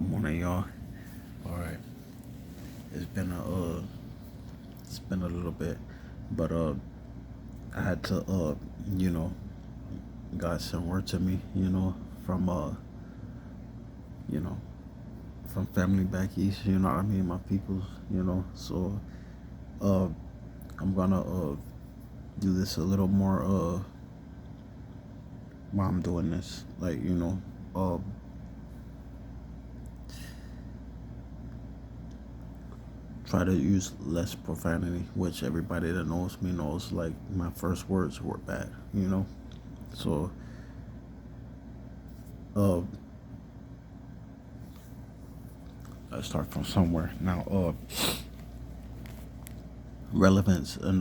Good morning, y'all. All right, it's been a little bit, but I had to you know, God sent word to me, from you know, from family back east. You know what I mean, my peoples. So uh, I'm gonna do this a little more while I'm doing this, like try to use less profanity, which everybody that knows me knows. Like my first words were bad. So uh, I start from somewhere. Now, relevance and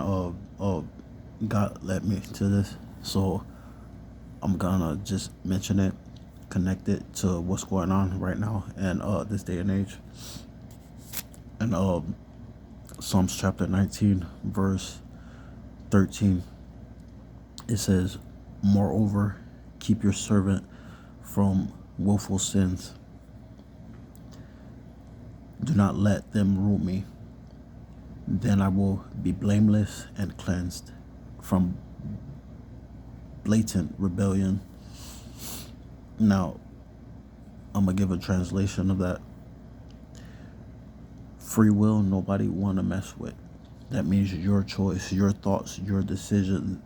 God led me to this, so I'm gonna just mention it, connect it to what's going on right now and this day and age. And Psalms chapter 19, verse 13, it says, "Moreover, keep your servant from willful sins. Do not let them rule me. Then I will be blameless and cleansed from blatant rebellion." Now, I'm going to give a translation of that. Free will, nobody want to mess with. That means your choice, your thoughts, your decision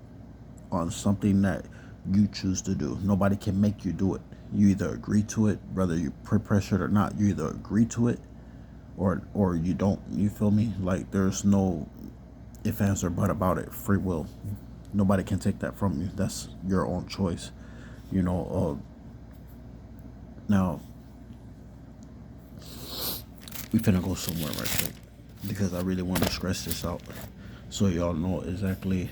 on something that you choose to do. Nobody can make you do it. You either agree to it, whether you pressured or not. You either agree to it or you don't. You feel me? Like there's no if, ands, or but about it. Free will. Nobody can take that from you. That's your own choice. Now we finna go somewhere right quick because I really want to stress this out so y'all know exactly,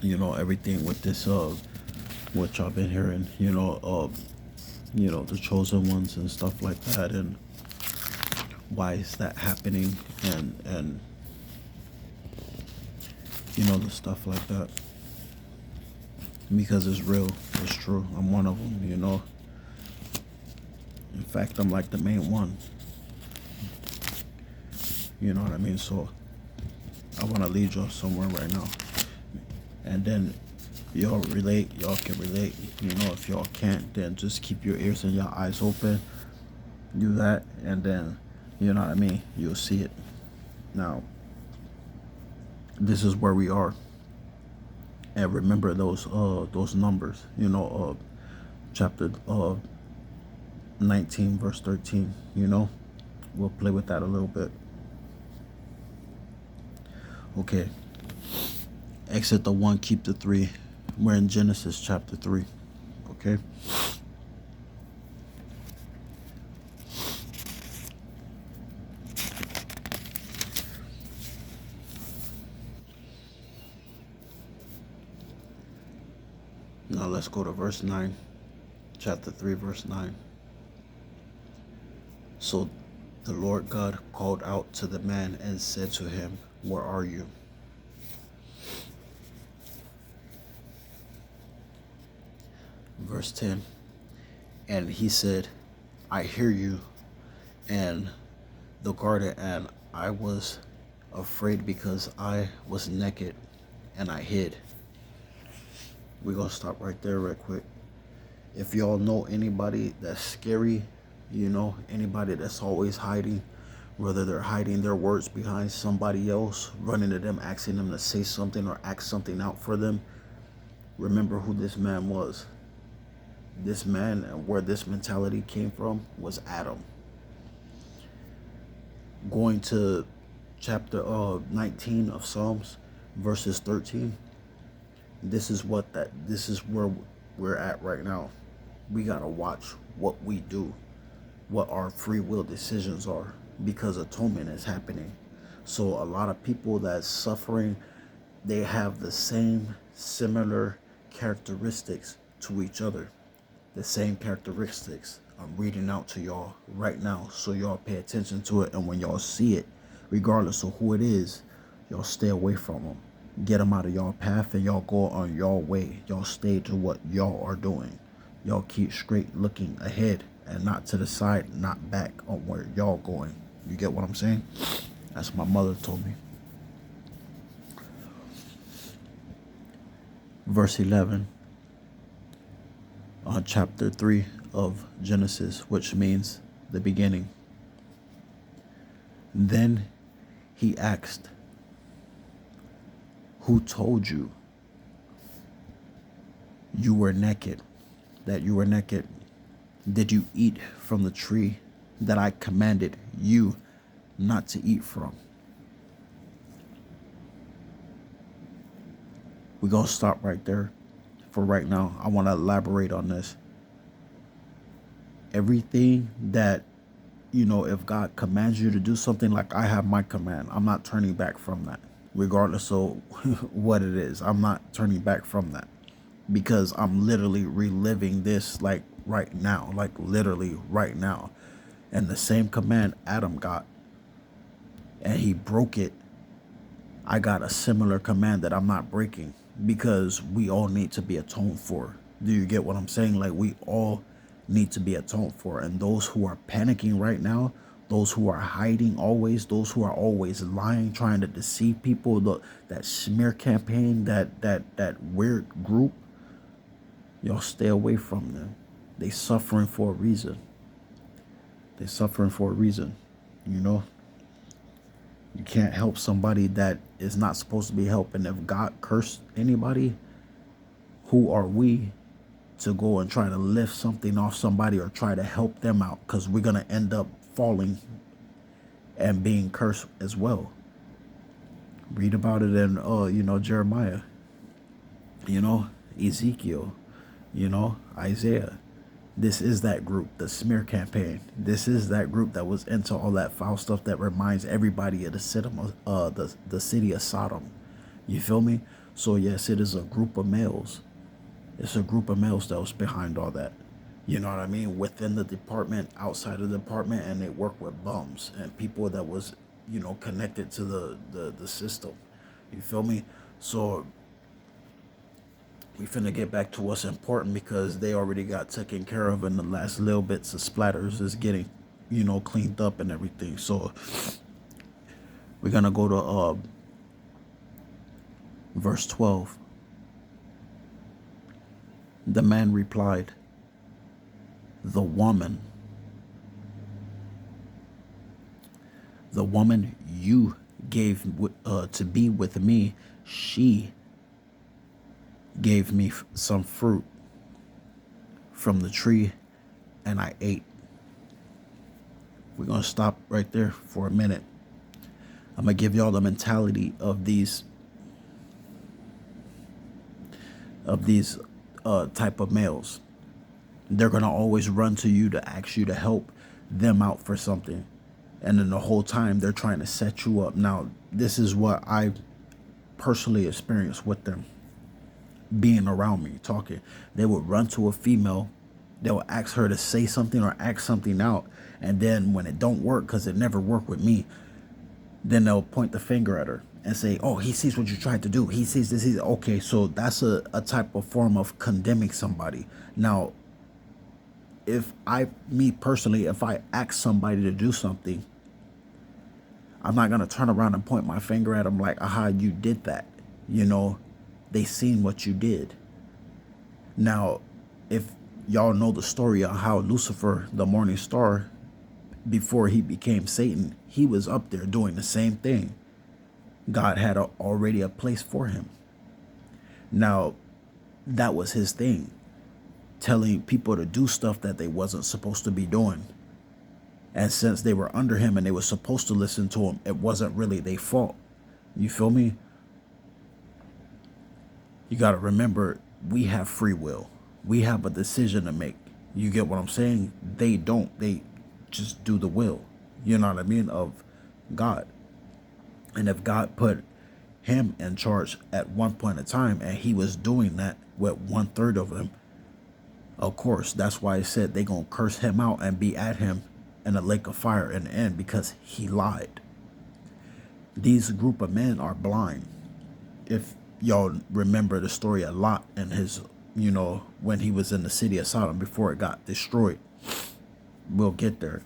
everything with this what y'all been hearing, the chosen ones and stuff like that, and why is that happening, and the stuff like that, because it's real, it's true. I'm one of them. In fact, I'm like the main one. You know what I mean? So I want to lead y'all somewhere right now, and then y'all relate. Y'all can relate. If y'all can't, then just keep your ears and your eyes open. Do that, and then you know what I mean. You'll see it. Now, this is where we are, and remember those numbers. Chapter 19, verse 13. We'll play with that a little bit. Okay. Exit the 1, keep the 3. We're in Genesis chapter 3. Okay. Now let's go to verse 9. Chapter 3, verse 9. So the Lord God called out to the man and said to him, "Where are you?" Verse 10. And he said, "I hear you and the garden, and I was afraid because I was naked and I hid." We're going to stop right there real quick. If y'all know anybody that's scary, anybody that's always hiding, whether they're hiding their words behind somebody else, running to them, asking them to say something or act something out for them, remember who this man was. This man, and where this mentality came from, was Adam. Going to chapter 19 of Psalms, verses 13. This is where we're at right now. We gotta watch what we do, what our free will decisions are, because atonement is happening. So a lot of people that's suffering, they have the same similar characteristics to each other. The same characteristics I'm reading out to y'all right now, so y'all pay attention to it, and when y'all see it, regardless of who it is, y'all stay away from them. Get them out of y'all path, and y'all go on y'all way. Y'all stay to what y'all are doing. Y'all keep straight looking ahead, and not to the side, not back on where y'all going. You get what I'm saying? That's what my mother told me. Verse 11 on chapter 3 of Genesis, which means the beginning. Then he asked, "Who told you you were naked, that you were naked? Did you eat from the tree that I commanded you not to eat from?" We're going to stop right there for right now. I want to elaborate on this. Everything that, if God commands you to do something, like I have my command, I'm not turning back from that, regardless of what it is. I'm not turning back from that, because I'm literally reliving this like right now, like literally right now. And the same command Adam got, and he broke it, I got a similar command that I'm not breaking, because we all need to be atoned for. Do you get what I'm saying? Like, we all need to be atoned for. And those who are panicking right now, those who are hiding always, those who are always lying, trying to deceive people, that smear campaign, that weird group, y'all stay away from them. They suffering for a reason. They suffering for a reason. You can't help somebody that is not supposed to be helping. If God cursed anybody, who are we to go and try to lift something off somebody or try to help them out? Because we're going to end up falling and being cursed as well. Read about it in, Jeremiah, Ezekiel, Isaiah. This is that group, the smear campaign. This is that group that was into all that foul stuff that reminds everybody of the city of Sodom. You feel me? So yes, it is a group of males. It's a group of males that was behind all that. You know what I mean? Within the department, outside of the department, and they work with bums and people that was, connected to the system. You feel me? So we finna get back to what's important, because they already got taken care of, and the last little bits of splatters is getting, cleaned up and everything. So we're gonna go to verse 12. The man replied, the woman you gave to be with me, she gave me some fruit from the tree, and I ate. We're going to stop right there for a minute. I'm going to give y'all the mentality of these type of males. They're going to always run to you to ask you to help them out for something. And then the whole time they're trying to set you up. Now, this is what I personally experienced with them. Being around me, talking, they would run to a female, they would ask her to say something or act something out, and then when it don't work, because it never worked with me, then they'll point the finger at her and say, "Oh, he sees what you tried to do, he sees this." Okay, so that's a type of form of condemning somebody. Now, if I ask somebody to do something, I'm not gonna turn around and point my finger at them like, "Aha, you did that." They seen what you did. Now, if y'all know the story of how Lucifer, the morning star, before he became Satan, he was up there doing the same thing. God had already a place for him. Now, that was his thing, telling people to do stuff that they wasn't supposed to be doing. And since they were under him and they were supposed to listen to him, it wasn't really their fault. You feel me? You got to remember, we have free will. We have a decision to make. You get what I'm saying? They don't. They just do the will, you know what I mean, of God. And if God put him in charge at one point in time, and he was doing that with 1/3 of him, of course, that's why it said they going to curse him out and be at him in a lake of fire in the end, because he lied. These group of men are blind. If y'all remember the story a lot in his, when he was in the city of Sodom before it got destroyed. We'll get there.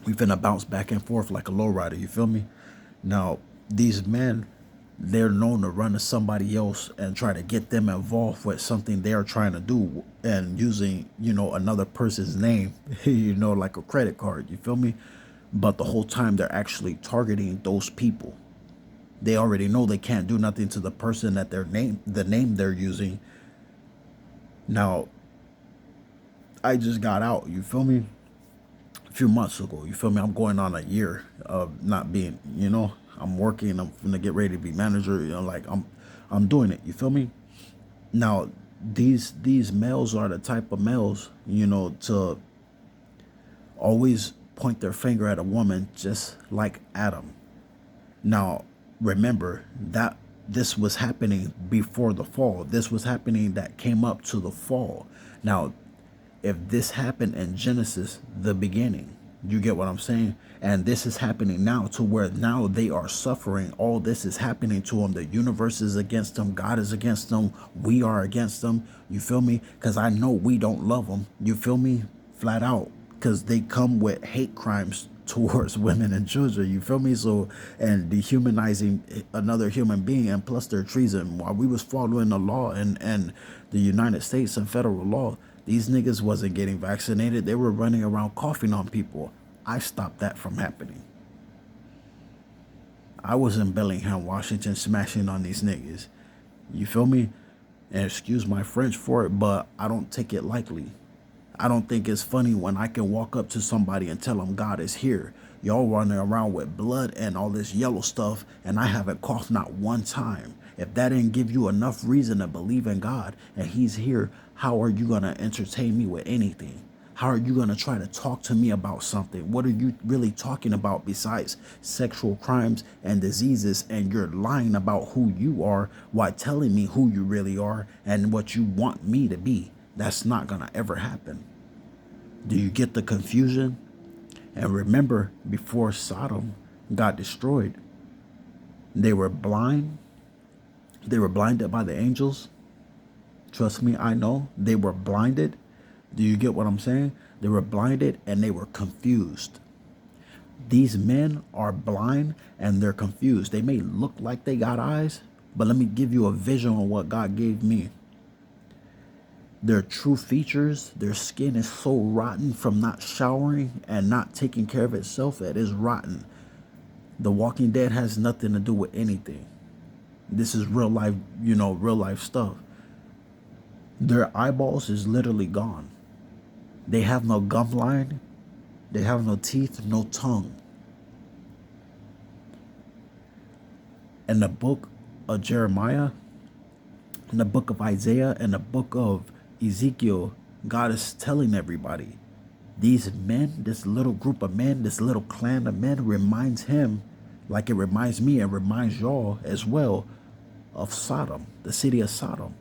We finna bounce back and forth like a lowrider. You feel me? Now, these men, they're known to run to somebody else and try to get them involved with something they're trying to do, and using, another person's name, like a credit card. You feel me? But the whole time they're actually targeting those people. They already know they can't do nothing to the person that the name they're using. Now, I just got out. You feel me? A few months ago. You feel me? I'm going on a year of not being, I'm working. I'm gonna get ready to be manager. Like I'm doing it. You feel me? Now, these males are the type of males, to always point their finger at a woman, just like Adam. Now, remember that this was happening before the fall. This was happening that came up to the fall. Now, if this happened in Genesis, the beginning, you get what I'm saying? And this is happening now, to where now they are suffering. All this is happening to them. The universe is against them. God is against them. We are against them. You feel me? Because I know we don't love them. You feel me? Flat out. Because they come with hate crimes towards women and children. You feel me? So, and dehumanizing another human being, and plus their treason. While we was following the law and the United States and federal law, these niggas wasn't getting vaccinated. They were running around coughing on people. I stopped that from happening. I was in Bellingham, Washington, smashing on these niggas. You feel me? And excuse my French for it, but I don't take it lightly. I don't think it's funny when I can walk up to somebody and tell them God is here. Y'all running around with blood and all this yellow stuff, and I haven't coughed not one time. If that didn't give you enough reason to believe in God and He's here, how are you going to entertain me with anything? How are you going to try to talk to me about something? What are you really talking about besides sexual crimes and diseases? And you're lying about who you are while telling me who you really are and what you want me to be. That's not going to ever happen. Do you get the confusion? And remember, before Sodom got destroyed, they were blind. They were blinded by the angels. Trust me, I know. They were blinded. Do you get what I'm saying? They were blinded and they were confused. These men are blind and they're confused. They may look like they got eyes, but let me give you a vision on what God gave me. Their true features, their skin is so rotten from not showering and not taking care of itself. It is rotten. The Walking Dead has nothing to do with anything. This is real life, real life stuff. Their eyeballs is literally gone. They have no gum line. They have no teeth, no tongue. In the book of Jeremiah, in the book of Isaiah, and the book of Ezekiel, God is telling everybody, these men, this little group of men, this little clan of men reminds him, like it reminds me and reminds y'all as well, of Sodom, the city of Sodom.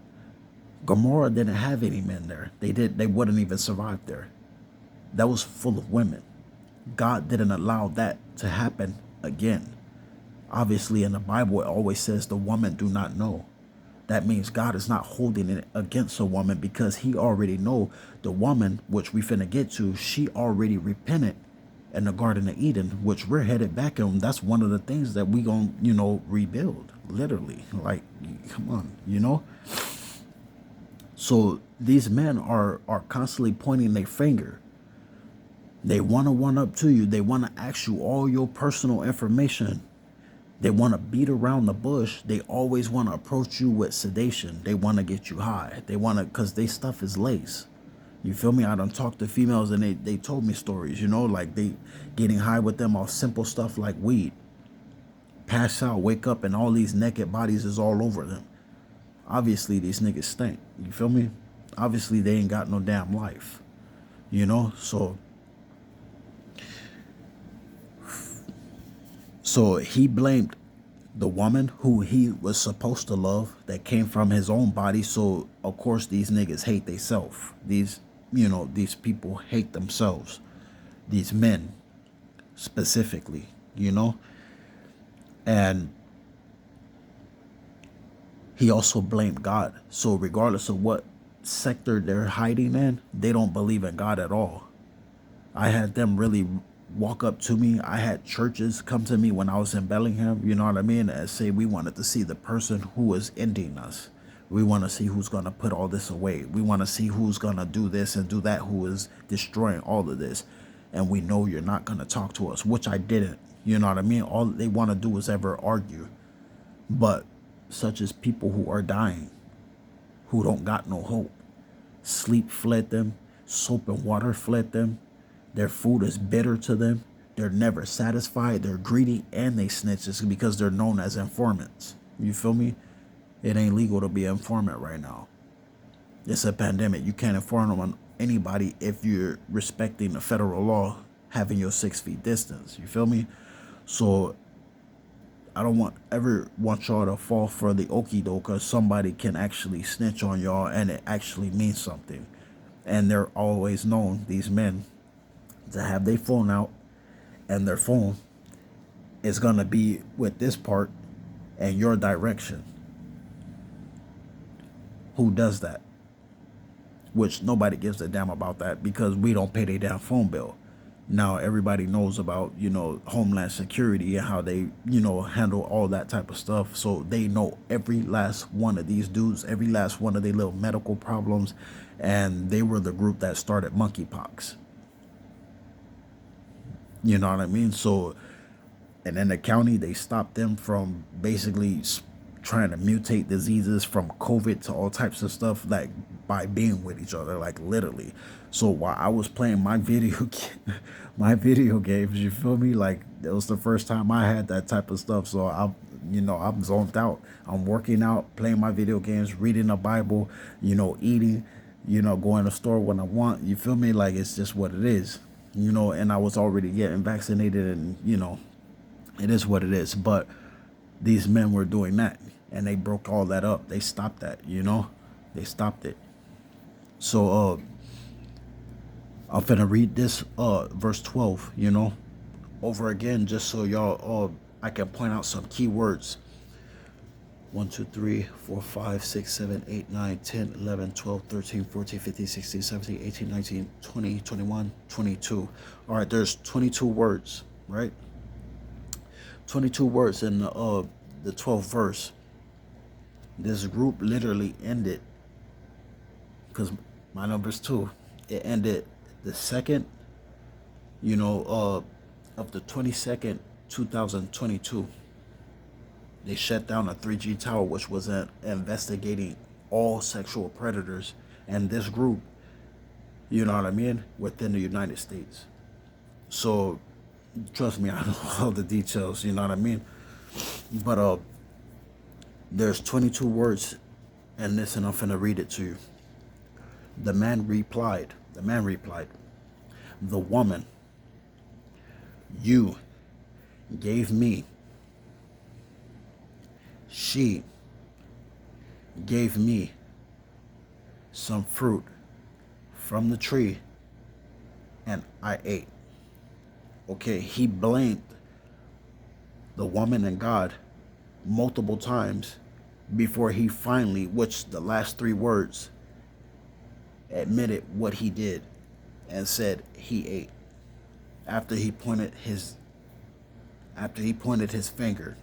Gomorrah didn't have any men there. They wouldn't even survive there. That was full of women. God didn't allow that to happen again. Obviously, in the Bible, it always says the woman do not know. That means God is not holding it against a woman, because He already know the woman, which we finna get to, she already repented in the Garden of Eden, which we're headed back in. That's one of the things that we gonna, rebuild, literally. Like, come on, So these men are constantly pointing their finger. They want to one up to you. They want to ask you all your personal information. They want to beat around the bush. They always want to approach you with sedation. They want to get you high. They want to, because they stuff is lace. You feel me? I done talked to females and they told me stories, like they getting high with them off simple stuff like weed. Pass out, wake up, and all these naked bodies is all over them. Obviously, these niggas stink. You feel me? Obviously, they ain't got no damn life. So he blamed the woman who he was supposed to love that came from his own body. So, of course, these niggas hate themselves. These people hate themselves. These men, specifically, And he also blamed God. So regardless of what sector they're hiding in, they don't believe in God at all. I had them really walk up to me. I had churches come to me when I was in Bellingham, you know what I mean, and say we wanted to see the person who was ending us. We want to see who's going to put all this away. We want to see who's going to do this and do that, who is destroying all of this. And we know you're not going to talk to us, which I didn't. You know what I mean? All they want to do is ever argue. But such as people who are dying, who don't got no hope. Sleep fled them. Soap and water fled them. Their food is bitter to them. They're never satisfied. They're greedy and they snitch just because they're known as informants. You feel me? It ain't legal to be an informant right now. It's a pandemic. You can't inform on anybody if you're respecting the federal law, having your 6 feet distance. You feel me? So I don't want y'all to fall for the okie doke, because somebody can actually snitch on y'all and it actually means something. And they're always known, these men, to have their phone out, and their phone is going to be with this part and your direction. Who does that? Which nobody gives a damn about that, because we don't pay their damn phone bill. Now everybody knows about, Homeland Security and how they, handle all that type of stuff. So they know every last one of these dudes, every last one of their little medical problems. And they were the group that started monkeypox. You know what I mean? So, and in the county, they stopped them from basically trying to mutate diseases from COVID to all types of stuff, like by being with each other, like literally. So while I was playing my video games, you feel me? Like it was the first time I had that type of stuff. So I'm zoned out. I'm working out, playing my video games, reading the Bible, eating, going to the store when I want. You feel me? Like it's just what it is, and I was already getting vaccinated, and it is what it is. But these men were doing that, and they broke all that up. They stopped that, they stopped it. So I'm finna read this verse 12, over again, just so y'all I can point out some key words. 1, 2, 3, 4, 5, 6, 7, 8, 9, 10, 11, 12, 13, 14, 15, 16, 17, 18, 19, 20, 21, 22. All right, there's 22 words, right? 22 words in the 12th verse. This group literally ended, because my number's 2. It ended the second, of the 22nd, 2022. They shut down a 3G tower, which was investigating all sexual predators, and this group, within the United States. So, trust me, I know all the details, you know what I mean? But there's 22 words in this, and I'm finna read it to you. The man replied, the woman you gave me, she gave me some fruit from the tree, and I ate. Okay, he blamed the woman and God multiple times before he finally, which the last 3 words, admitted what he did and said he ate. After he pointed his finger.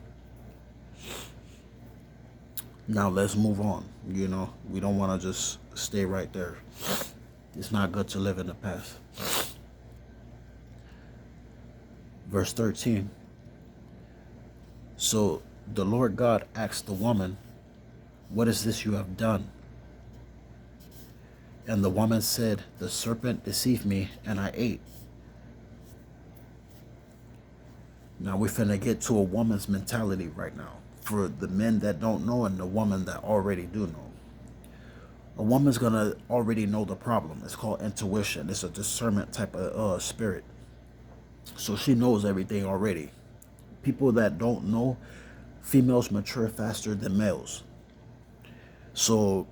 Now let's move on. We don't want to just stay right there. It's not good to live in the past. Verse 13. So the Lord God asked the woman, "What is this you have done?" And the woman said, "The serpent deceived me, and I ate." Now we're finna get to a woman's mentality right now, for the men that don't know and the woman that already do know. A woman's gonna already know the problem. It's called intuition. It's a discernment type of spirit. So she knows everything already. People that don't know, females mature faster than males. So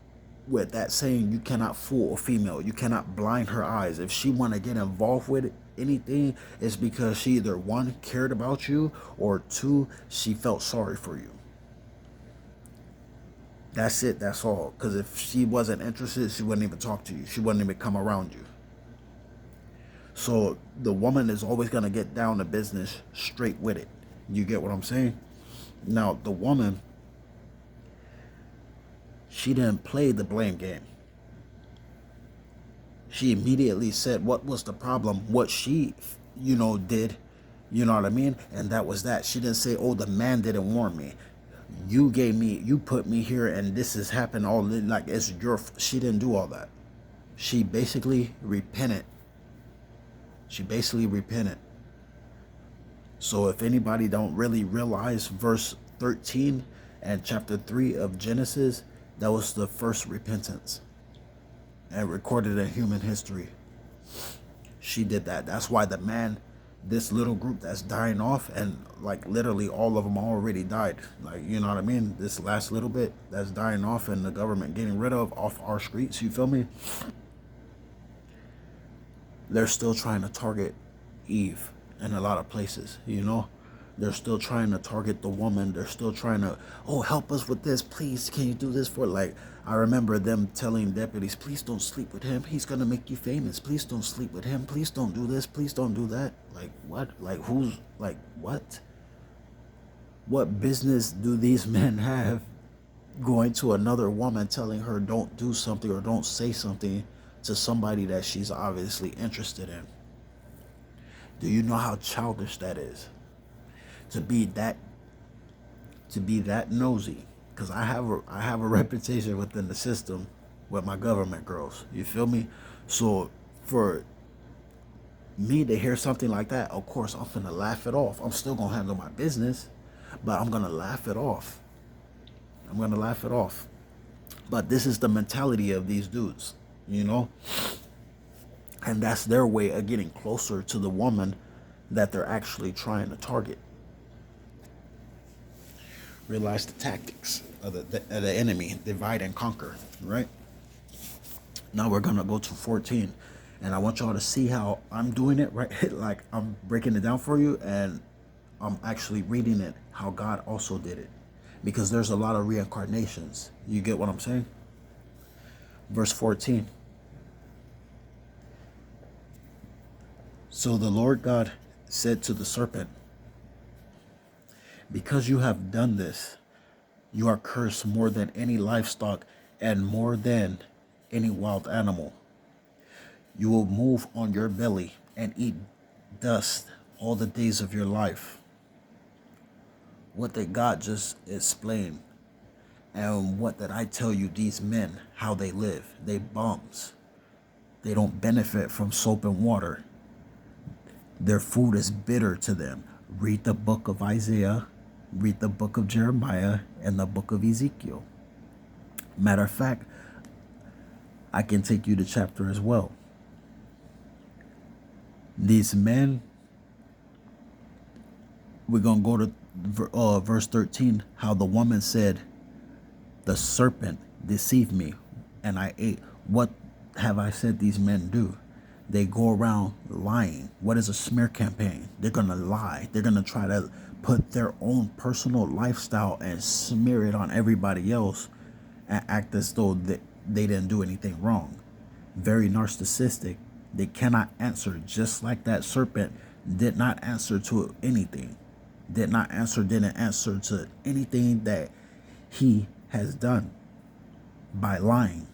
with that saying, you cannot fool a female. You cannot blind her eyes. If she want to get involved with anything, it's because she either 1, cared about you, or 2, she felt sorry for you. That's it. That's all. Because if she wasn't interested, she wouldn't even talk to you. She wouldn't even come around you. So the woman is always going to get down to business straight with it. You get what I'm saying? Now, the woman, she didn't play the blame game. She immediately said what was the problem, what she, did. You know what I mean? And that was that. She didn't say, oh, the man didn't warn me. You put me here and this has happened all like it's your, she didn't do all that. She basically repented. So if anybody don't really realize verse 13 and chapter 3 of Genesis, that was the first repentance and recorded in human history. She did that. That's why the man, this little group that's dying off, and like literally all of them already died. Like, you know what I mean? This last little bit that's dying off and the government getting rid of off our streets, you feel me? They're still trying to target Eve in a lot of places, They're still trying to target the woman. They're still trying to, oh, help us with this. Please, can you do this for, like, I remember them telling deputies, please don't sleep with him. He's going to make you famous. Please don't sleep with him. Please don't do this. Please don't do that. Like, what? Like, who's, like, what? What business do these men have going to another woman telling her don't do something or don't say something to somebody that she's obviously interested in? Do you know how childish that is? To be that nosy, because I have a reputation within the system with my government girls. You feel me? So for me to hear something like that, of course I'm gonna laugh it off. I'm still gonna handle my business, but I'm gonna laugh it off. But this is the mentality of these dudes, and that's their way of getting closer to the woman that they're actually trying to target. Realize the tactics of the enemy, divide and conquer, right? Now we're going to go to 14, and I want y'all to see how I'm doing it, right? Like, I'm breaking it down for you, and I'm actually reading it how God also did it, because there's a lot of reincarnations. You get what I'm saying? Verse 14. So the Lord God said to the serpent, because you have done this, you are cursed more than any livestock and more than any wild animal. You will move on your belly and eat dust all the days of your life. What did God just explain? And what did I tell you these men, how they live? They bums. They don't benefit from soap and water. Their food is bitter to them. Read the book of Isaiah, read the book of Jeremiah, and the book of Ezekiel. Matter of fact, I can take you to chapter as well. These men, we're going to go to verse 13, how the woman said, the serpent deceived me and I ate. What have I said these men do? They go around lying. What is a smear campaign? They're going to lie. They're going to try to put their own personal lifestyle and smear it on everybody else and act as though they didn't do anything wrong. Very narcissistic. They cannot answer, just like that serpent did not answer to anything. Didn't answer to anything that he has done by lying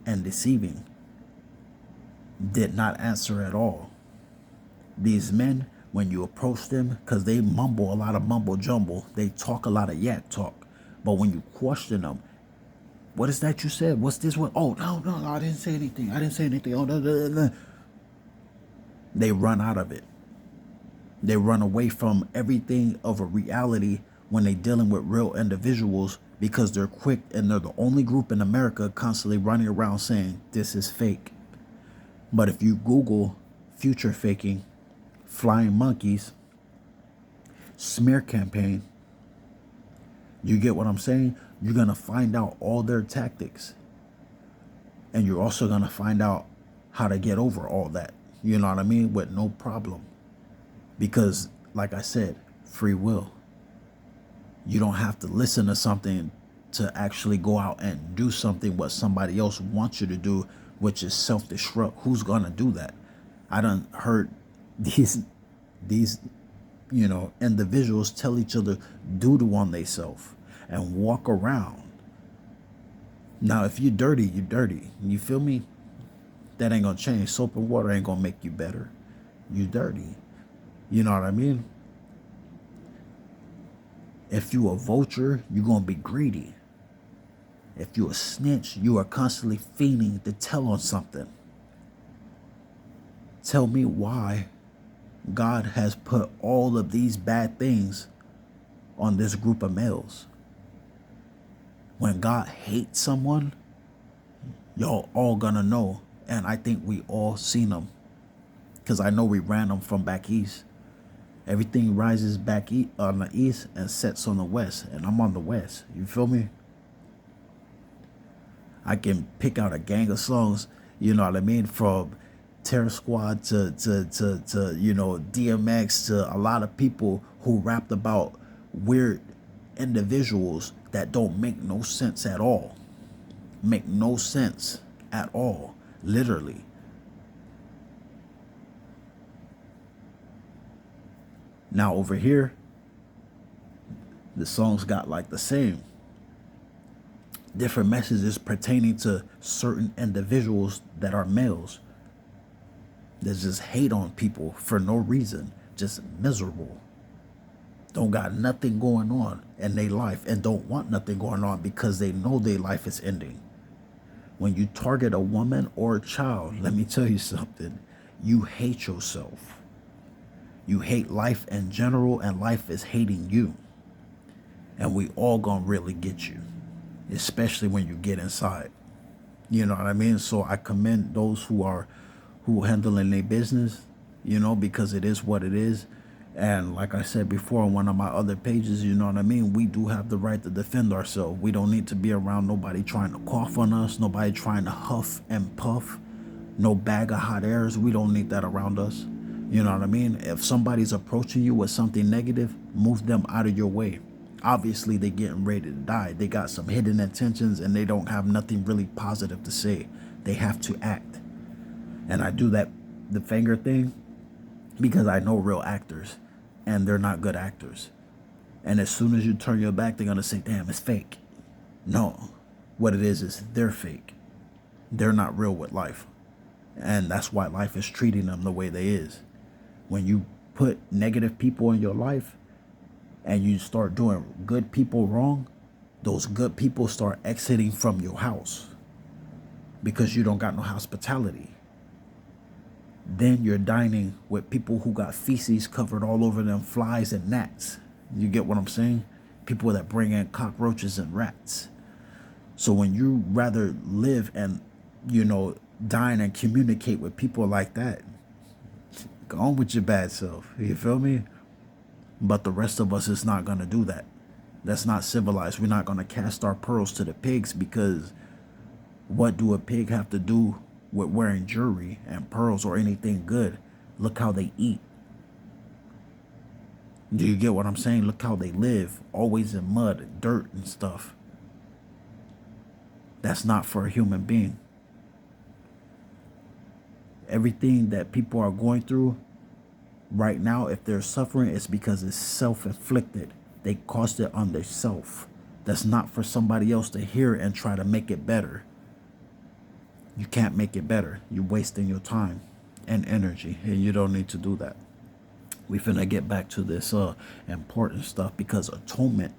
and deceiving. Did not answer at all. These men, when you approach them, because they mumble a lot of mumble jumble, they talk a lot of yak talk. But when you question them, what is that you said? What's this one? Oh, no, I didn't say anything. Oh, no. They run out of it. They run away from everything of a reality when they're dealing with real individuals, because they're quick and they're the only group in America constantly running around saying this is fake. But if you Google future faking, flying monkeys, smear campaign, you get what I'm saying? You're going to find out all their tactics. And you're also going to find out how to get over all that. You know what I mean? With no problem. Because, like I said, free will. You don't have to listen to something to actually go out and do something what somebody else wants you to do, which is self-destruct. Who's going to do that? I done heard these individuals tell each other doodle on themselves and walk around. Now, if you're dirty, you're dirty. You feel me? That ain't gonna change. Soap and water ain't gonna make you better. You dirty. You know what I mean? If you a vulture, you're gonna be greedy. If you a snitch, you are constantly fiending to tell on something. Tell me why God has put all of these bad things on this group of males. When God hates someone, y'all all gonna know. And I think we all seen them. Because I know we ran them from back east. Everything rises back on the east and sets on the west. And I'm on the west. You feel me? I can pick out a gang of songs, you know what I mean? From Terror Squad to DMX, to a lot of people who rapped about weird individuals that don't make no sense at all. Make no sense at all, literally. Now over here, the songs got like the same different messages pertaining to certain individuals that are males that just hate on people for no reason, just miserable, don't got nothing going on in their life and don't want nothing going on because they know their life is ending. When you target a woman or a child, let me tell you something, you hate yourself. You hate life in general, and life is hating you. And we all gonna really get you, especially when you get inside. You know what I mean? So I commend those who handling their business, because it is what it is. And like I said before on one of my other pages, you know what I mean? We do have the right to defend ourselves. We don't need to be around nobody trying to cough on us, nobody trying to huff and puff, no bag of hot airs. We don't need that around us. You know what I mean? If somebody's approaching you with something negative, move them out of your way. Obviously, they're getting ready to die. They got some hidden intentions and they don't have nothing really positive to say. They have to act. And I do the finger thing, because I know real actors and they're not good actors. And as soon as you turn your back, they're going to say, damn, it's fake. No, what it is they're fake. They're not real with life. And that's why life is treating them the way they is. When you put negative people in your life and you start doing good people wrong, those good people start exiting from your house because you don't got no hospitality. Then you're dining with people who got feces covered all over them, flies and gnats. You get what I'm saying? People that bring in cockroaches and rats. So when you rather live and, dine and communicate with people like that, go on with your bad self. You feel me? But the rest of us is not going to do that. That's not civilized. We're not going to cast our pearls to the pigs, because what do a pig have to do with wearing jewelry and pearls or anything good? Look how they eat. Do you get what I'm saying? Look how they live, always in mud, dirt and stuff. That's not for a human being. Everything that people are going through right now, if they're suffering, it's because it's self-inflicted. They caused it on themselves. That's not for somebody else to hear and try to make it better. You can't make it better. You're wasting your time and energy, and you don't need to do that. We finna get back to this important stuff, because atonement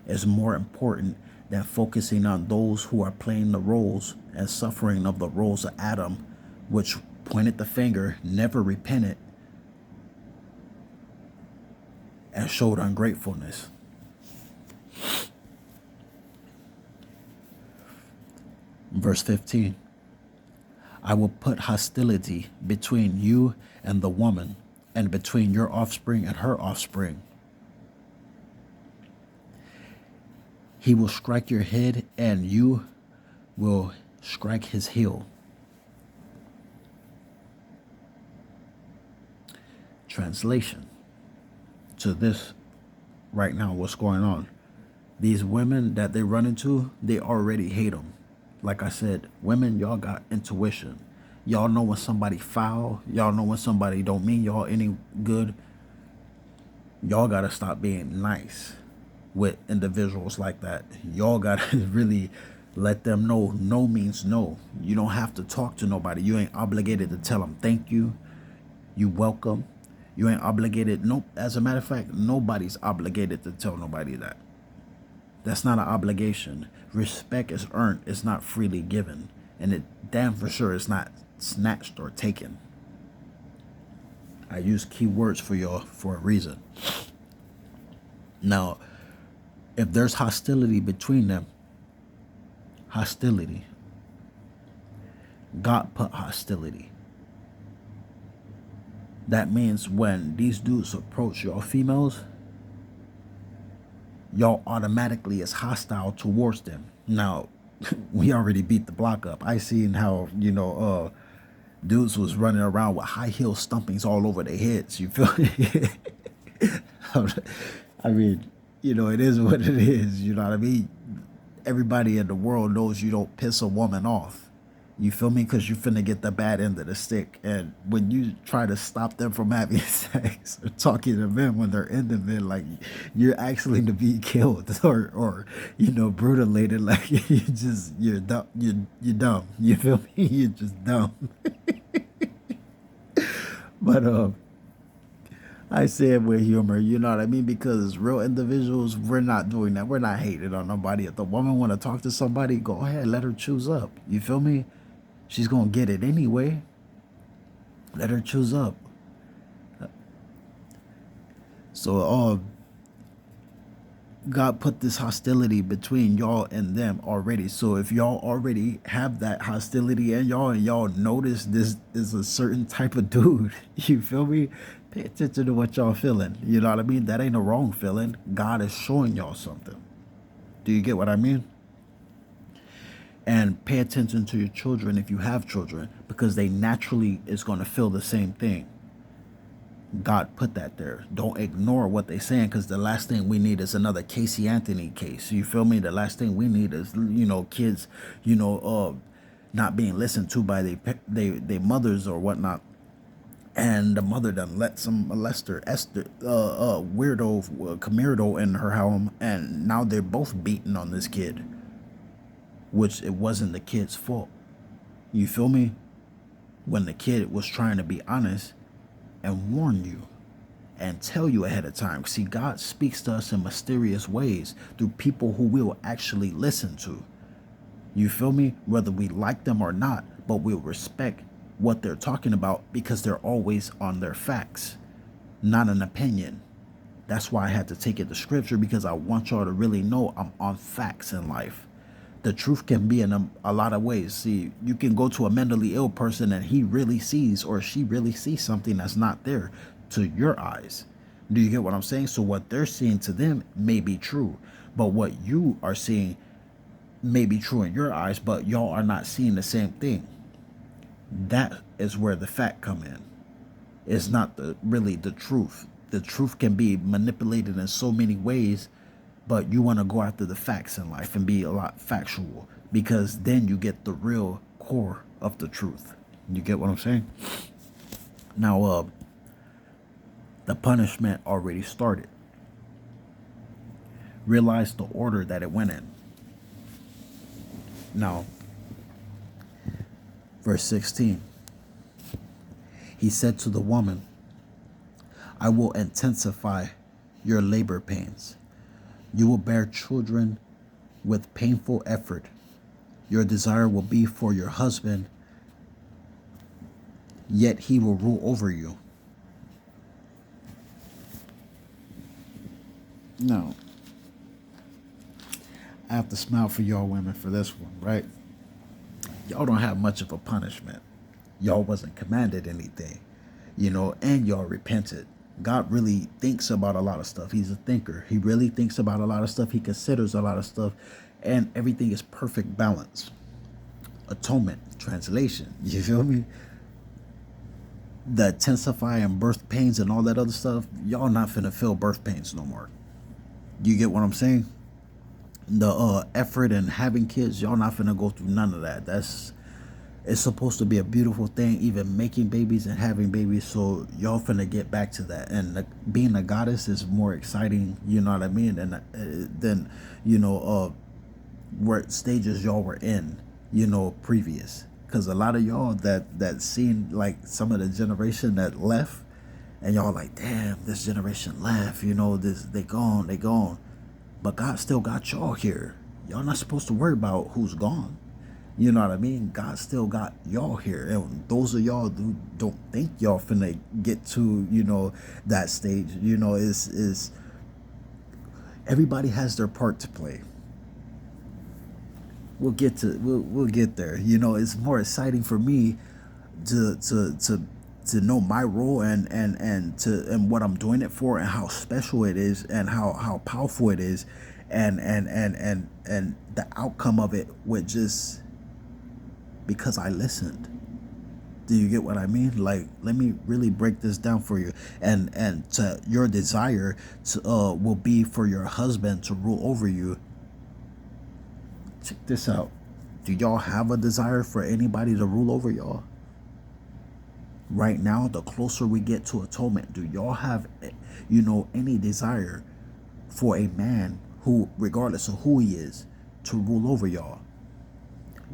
is more important than focusing on those who are playing the roles and suffering of the roles of Adam, which pointed the finger, never repented, and showed ungratefulness. Verse 15. I will put hostility between you and the woman, and between your offspring and her offspring. He will strike your head, and you will strike his heel. Translation to this right now, what's going on? These women that they run into, they already hate them. Like I said, women, y'all got intuition. Y'all know when somebody foul. Y'all know when somebody don't mean y'all any good. Y'all got to stop being nice with individuals like that. Y'all got to really let them know no means no. You don't have to talk to nobody. You ain't obligated to tell them thank you. You welcome. You ain't obligated. Nope. As a matter of fact, nobody's obligated to tell nobody that. That's not an obligation. Respect is earned. It's not freely given. And it damn for sure is not snatched or taken. I use key words for y'all for a reason. Now, if there's hostility between them, hostility, God put hostility. That means when these dudes approach y'all females, y'all automatically is hostile towards them. Now, we already beat the block up. I seen how, dudes was running around with high heel stumpings all over their heads. You feel me? I mean, it is what it is. You know what I mean? Everybody in the world knows you don't piss a woman off. You feel me? Because you finna get the bad end of the stick. And when you try to stop them from having sex or talking to men when they're in the men, like you're actually to be killed or brutalated. Like you're dumb. You're dumb. You feel me? You're just dumb. But I say it with humor, you know what I mean? Because real individuals, we're not doing that. We're not hating on nobody. If the woman want to talk to somebody, go ahead, let her choose up. You feel me? She's going to get it anyway. Let her choose up. So God put this hostility between y'all and them already. So if y'all already have that hostility in y'all and y'all notice this is a certain type of dude, you feel me? Pay attention to what y'all feeling. You know what I mean? That ain't a wrong feeling. God is showing y'all something. Do you get what I mean? And pay attention to your children if you have children, because they naturally is going to feel the same thing. God put that there. Don't ignore what they're saying, because the last thing we need is another Casey Anthony case. You feel me? The last thing we need is, kids, not being listened to by their mothers or whatnot. And the mother done let some molester, Esther, weirdo, Camirdo in her home, and now they're both beating on this kid, which it wasn't the kid's fault. You feel me? When the kid was trying to be honest and warn you and tell you ahead of time. See, God speaks to us in mysterious ways through people who we'll actually listen to. You feel me? Whether we like them or not, but we'll respect what they're talking about because they're always on their facts, not an opinion. That's why I had to take it to scripture, because I want y'all to really know I'm on facts in life. The truth can be in a lot of ways. See, you can go to a mentally ill person and he really sees or she really sees something that's not there to your eyes. Do you get what I'm saying? So what they're seeing to them may be true, but what you are seeing may be true in your eyes, but y'all are not seeing the same thing. That is where the fact come in. It's not really the truth. The truth can be manipulated in so many ways, but you want to go after the facts in life and be a lot factual, because then you get the real core of the truth. You get what I'm saying? Now, the punishment already started. Realize the order that it went in. Now, verse 16. He said to the woman, I will intensify your labor pains. You will bear children with painful effort. Your desire will be for your husband, yet he will rule over you. Now, I have to smile for y'all women for this one, right? Y'all don't have much of a punishment. Y'all wasn't commanded anything, and y'all repented. God really thinks about a lot of stuff. He's a thinker. He really thinks about a lot of stuff. He considers a lot of stuff, and everything is perfect balance. Atonement, translation. You feel me? The intensifying birth pains and all that other stuff, y'all not finna feel birth pains no more. You get what I'm saying? The effort and having kids, y'all not finna go through none of that. It's supposed to be a beautiful thing, even making babies and having babies. So y'all finna get back to that. And being a goddess is more exciting, you know what I mean? And then, what stages y'all were in, previous. Because a lot of y'all that seen like some of the generation that left, and y'all like, damn, this generation left. This they gone. But God still got y'all here. Y'all not supposed to worry about who's gone. You know what I mean? God still got y'all here. And those of y'all who don't think y'all finna get to, that stage, is everybody has their part to play. We'll get there. It's more exciting for me to know my role and what I'm doing it for and how special it is and how powerful it is and the outcome of it with just because I listened. Do you get what I mean? Like, let me really break this down for you. And to your desire to will be for your husband to rule over you. Check this out. Do y'all have a desire for anybody to rule over y'all? Right now, the closer we get to atonement, do y'all have, any desire for a man who, regardless of who he is, to rule over y'all?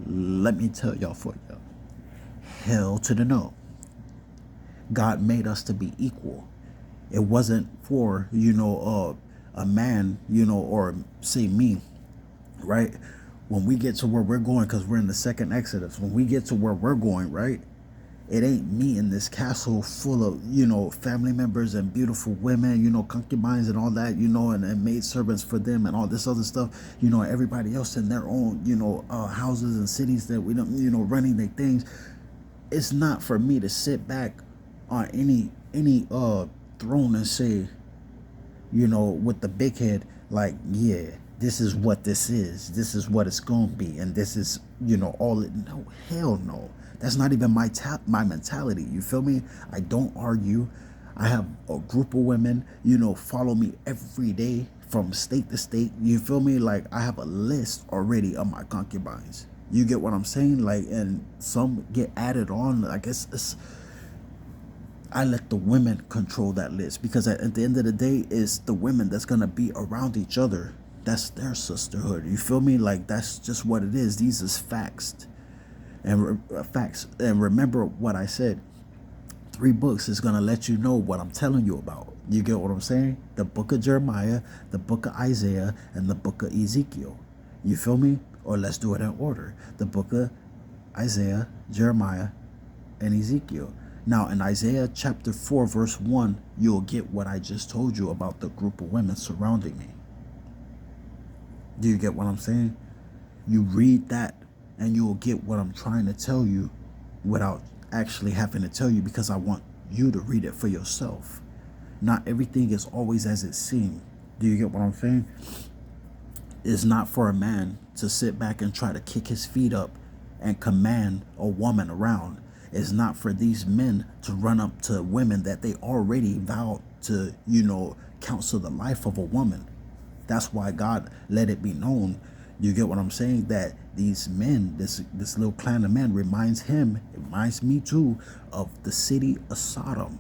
Let me tell y'all for y'all. Hell to the no. God made us to be equal. It wasn't for, a man, or say me, right? When we get to where we're going, because we're in the second Exodus, when we get to where we're going, right? It ain't me in this castle full of, family members and beautiful women, concubines and all that, and maid servants for them and all this other stuff, everybody else in their own, houses and cities that we don't, running their things. It's not for me to sit back on any throne and say, with the big head, like, yeah, this is what this is what it's gonna be, and this is, all it. No, hell no. That's not even my mentality. You feel me? I don't argue. I have a group of women, follow me every day from state to state. You feel me? Like, I have a list already of my concubines. You get what I'm saying? Like, and some get added on. I guess I let the women control that list, because at the end of the day, it's the women that's gonna be around each other. That's their sisterhood. You feel me? Like, that's just what it is. These is facts. And facts. And remember what I said. 3 books is going to let you know what I'm telling you about. You get what I'm saying? The book of Jeremiah, the book of Isaiah, and the book of Ezekiel. You feel me? Or let's do it in order. The book of Isaiah, Jeremiah, and Ezekiel. Now, in Isaiah chapter 4, verse 1, you'll get what I just told you about the group of women surrounding me. Do you get what I'm saying? You read that, and you'll get what I'm trying to tell you without actually having to tell you, because I want you to read it for yourself. Not everything is always as it seems. Do you get what I'm saying? It's not for a man to sit back and try to kick his feet up and command a woman around. It's not for these men to run up to women that they already vowed to, counsel the life of a woman. That's why God let it be known. You get what I'm saying? That these men, this little clan of men reminds me too of the city of Sodom,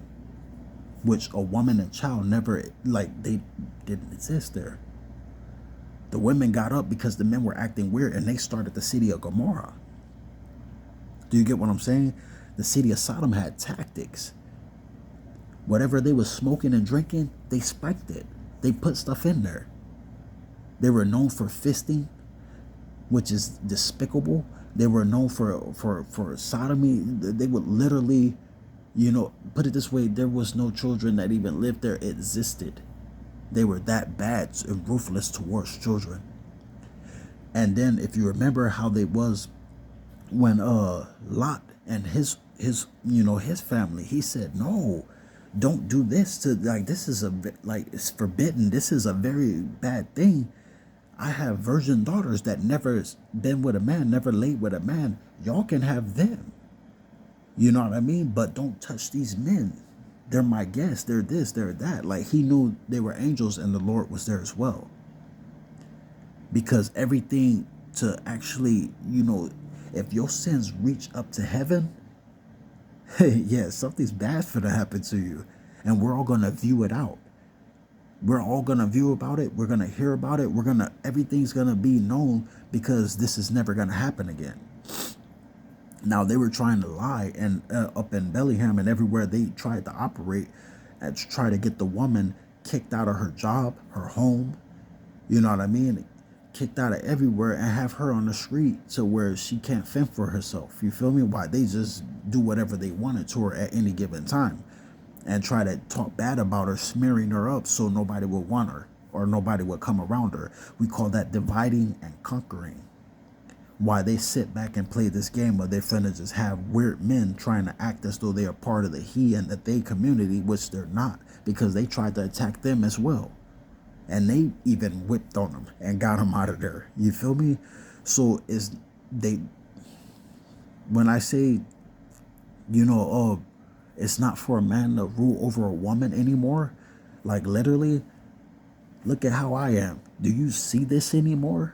which a woman and child never, they didn't exist there. The women got up because the men were acting weird, and they started the city of Gomorrah. Do you get what I'm saying? The city of Sodom had tactics. Whatever they was smoking and drinking, they spiked it. They put stuff in there. They were known for fisting, which is despicable. They were known for sodomy. They would literally, put it this way, there was no children that even lived there existed. They were that bad and ruthless towards children. And then if you remember how they was when Lot and his family, he said, no, don't do this to, this is it's forbidden. This is a very bad thing. I have virgin daughters that never been with a man, never laid with a man. Y'all can have them. You know what I mean? But don't touch these men. They're my guests. They're this, they're that. Like, he knew they were angels and the Lord was there as well. Because everything to actually, If your sins reach up to heaven, hey, yeah, something's bad finna happen to you. And we're all gonna view it out. We're all gonna view about it. We're gonna hear about it. Everything's gonna be known, because this is never gonna happen again. Now, they were trying to lie, and up in Bellingham and everywhere they tried to operate and try to get the woman kicked out of her job, her home, you know what I mean? Kicked out of everywhere, and have her on the street to where she can't fend for herself. You feel me? Why? They just do whatever they wanted to her at any given time and try to talk bad about her, smearing her up so nobody would want her or nobody would come around her. We call that dividing and conquering. Why they sit back and play this game where they're finna just have weird men trying to act as though they are part of the he and the they community, which they're not, because they tried to attack them as well. And they even whipped on them and got them out of there. You feel me? So when I say, it's not for a man to rule over a woman anymore, like literally, look at how I am. Do you see this anymore?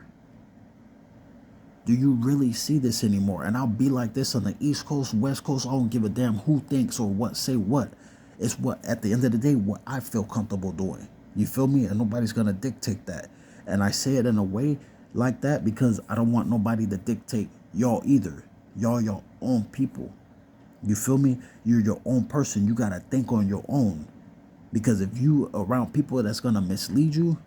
Do you really see this anymore? And I'll be like this on the East Coast, West Coast. I don't give a damn who thinks or what, say what. It's what, at the end of the day, what I feel comfortable doing. You feel me? And nobody's going to dictate that. And I say it in a way like that because I don't want nobody to dictate y'all either. Y'all your own people. You feel me? You're your own person. You got to think on your own. Because if you around people that's going to mislead you,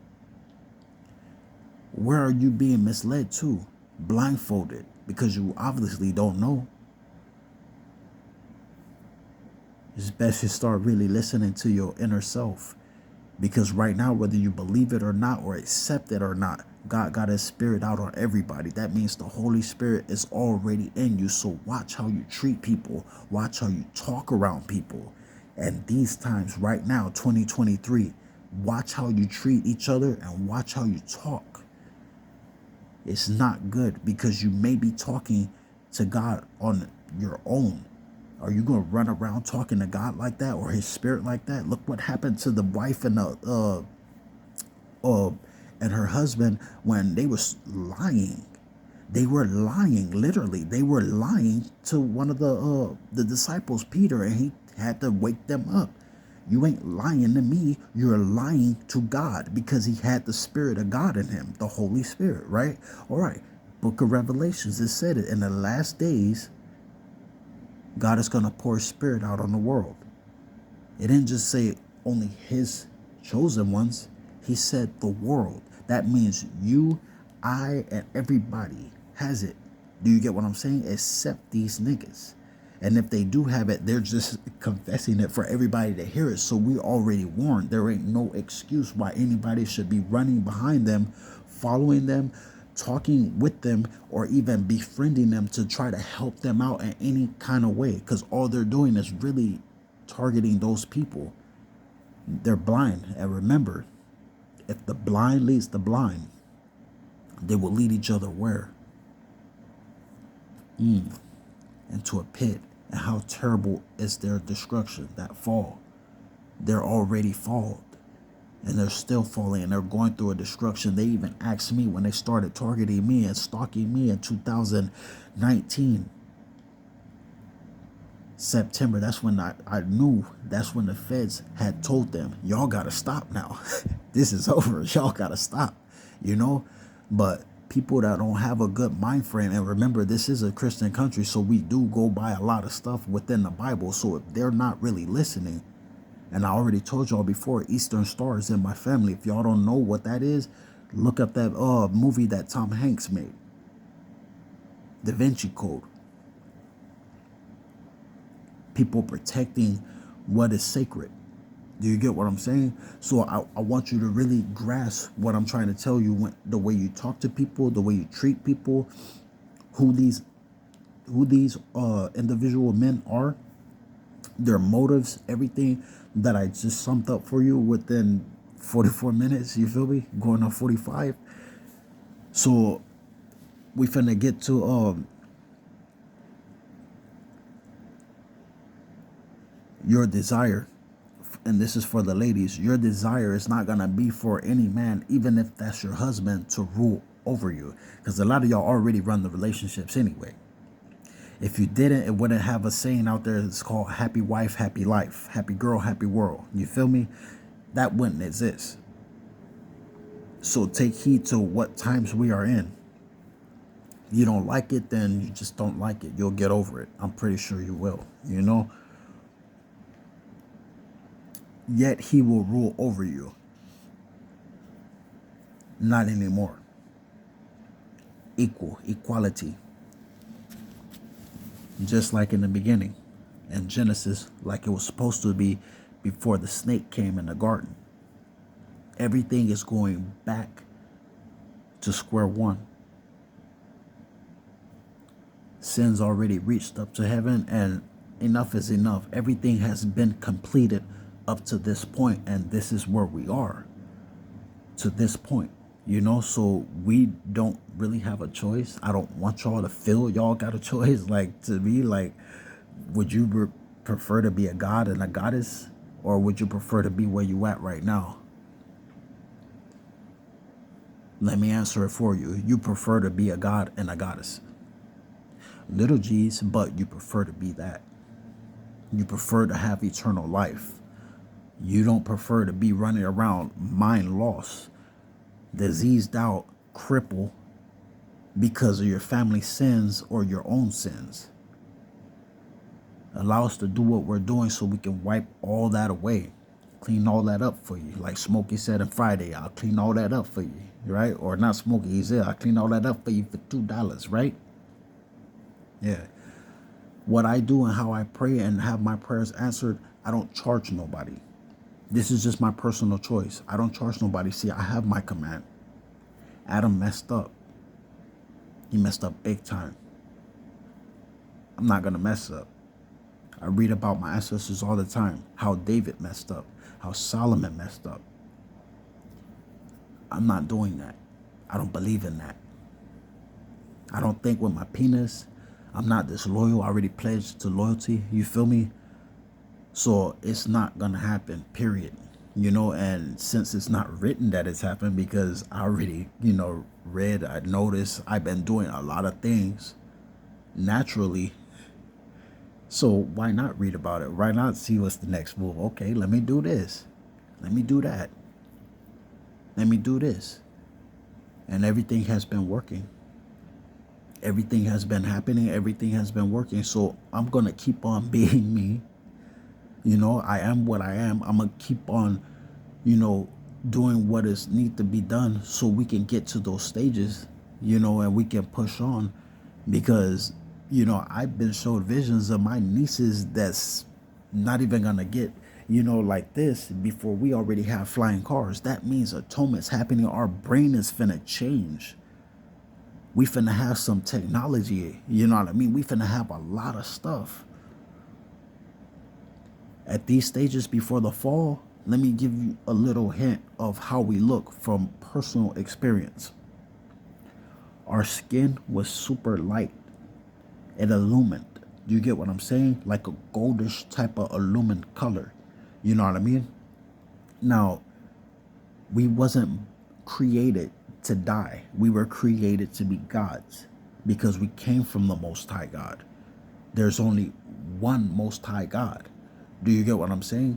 where are you being misled to? Blindfolded, because you obviously don't know. It's best you start really listening to your inner self, because right now, whether you believe it or not, or accept it or not, God got his spirit out on everybody. That means the Holy Spirit is already in you. So watch how you treat people, watch how you talk around people. And these times right now, 2023, watch how you treat each other and watch how you talk. It's not good, because you may be talking to God on your own. Are you going to run around talking to God like that, or his spirit like that? Look what happened to the wife and her husband when they was lying. They were lying, literally. They were lying to one of the disciples, Peter, and he had to wake them up. You ain't lying to me. You're lying to God, because he had the Spirit of God in him, the Holy Spirit, right? All right. Book of Revelations, it said it. In the last days, God is going to pour his Spirit out on the world. It didn't just say only his chosen ones. He said the world. That means you, I, and everybody has it. Do you get what I'm saying? Except these niggas. And if they do have it, they're just confessing it for everybody to hear it. So we already warned. There ain't no excuse why anybody should be running behind them, following them, talking with them, or even befriending them to try to help them out in any kind of way. Because all they're doing is really targeting those people. They're blind. And remember, if the blind leads the blind, they will lead each other where? Into a pit. And how terrible is their destruction, that fall. They're already fallen, and they're still falling, and they're going through a destruction. They even asked me when they started targeting me and stalking me in 2019 September. That's when I knew. That's when the feds had told them, y'all gotta stop now. This is over. Y'all gotta stop, but people that don't have a good mind frame, and remember, this is a Christian country, so we do go by a lot of stuff within the Bible. So if they're not really listening, and I already told y'all before, Eastern Star is in my family. If y'all don't know what that is, look up that movie that Tom Hanks made, Da Vinci Code. People protecting what is sacred. Do you get what I'm saying? So I want you to really grasp what I'm trying to tell you. The way you talk to people, the way you treat people, who these individual men are, their motives, everything that I just summed up for you within 44 minutes. You feel me? Going on 45. So we finna get to your desire. And this is for the ladies. Your desire is not going to be for any man, even if that's your husband, to rule over you. Because a lot of y'all already run the relationships anyway. If you didn't, it wouldn't have a saying out there that's called happy wife, happy life, happy girl, happy world. You feel me? That wouldn't exist. So take heed to what times we are in. You don't like it, then you just don't like it. You'll get over it. I'm pretty sure you will, you know? Yet he will rule over you. Not anymore. Equality. Just like in the beginning. In Genesis, like it was supposed to be before the snake came in the garden. Everything is going back to square one. Sin's already reached up to heaven, and enough is enough. Everything has been completed up to this point, and this is where we are to this point, you know? So we don't really have a choice. I don't want y'all to feel y'all got a choice. Like, to me, like, would you prefer to be a god and a goddess, or would you prefer to be where you at right now? Let me answer it for you. You prefer to be a god and a goddess. Little g's, but you prefer to be that. You prefer to have eternal life. You don't prefer to be running around mind lost, diseased out, crippled because of your family sins or your own sins. Allow us to do what we're doing so we can wipe all that away. Clean all that up for you. Like Smokey said on Friday, I'll clean all that up for you, right? Or not Smokey, he said, I'll clean all that up for you for $2, right? Yeah. What I do and how I pray and have my prayers answered, I don't charge nobody. This is just my personal choice. I don't charge nobody. See, I have my command. Adam messed up. He messed up big time. I'm not going to mess up. I read about my ancestors all the time. How David messed up. How Solomon messed up. I'm not doing that. I don't believe in that. I don't think with my penis, I'm not disloyal. I already pledged to loyalty. You feel me? So it's not going to happen, period. You know, and since it's not written that it's happened, because I already, read, I noticed, I've been doing a lot of things naturally. So why not read about it? Why not see what's the next move? Okay, let me do this. Let me do that. Let me do this. And everything has been working. Everything has been happening. Everything has been working. So I'm going to keep on being me. I am what I am. I'm going to keep on, doing what is need to be done so we can get to those stages, and we can push on. Because, I've been showed visions of my nieces that's not even going to get, like this before we already have flying cars. That means atonement's happening. Our brain is finna change. We finna have some technology, you know what I mean? We finna have a lot of stuff. At these stages before the fall, let me give you a little hint of how we look from personal experience. Our skin was super light. It illumined. You get what I'm saying? Like a goldish type of illumined color. You know what I mean? Now, we wasn't created to die. We were created to be gods because we came from the Most High God. There's only one Most High God. Do you get what I'm saying?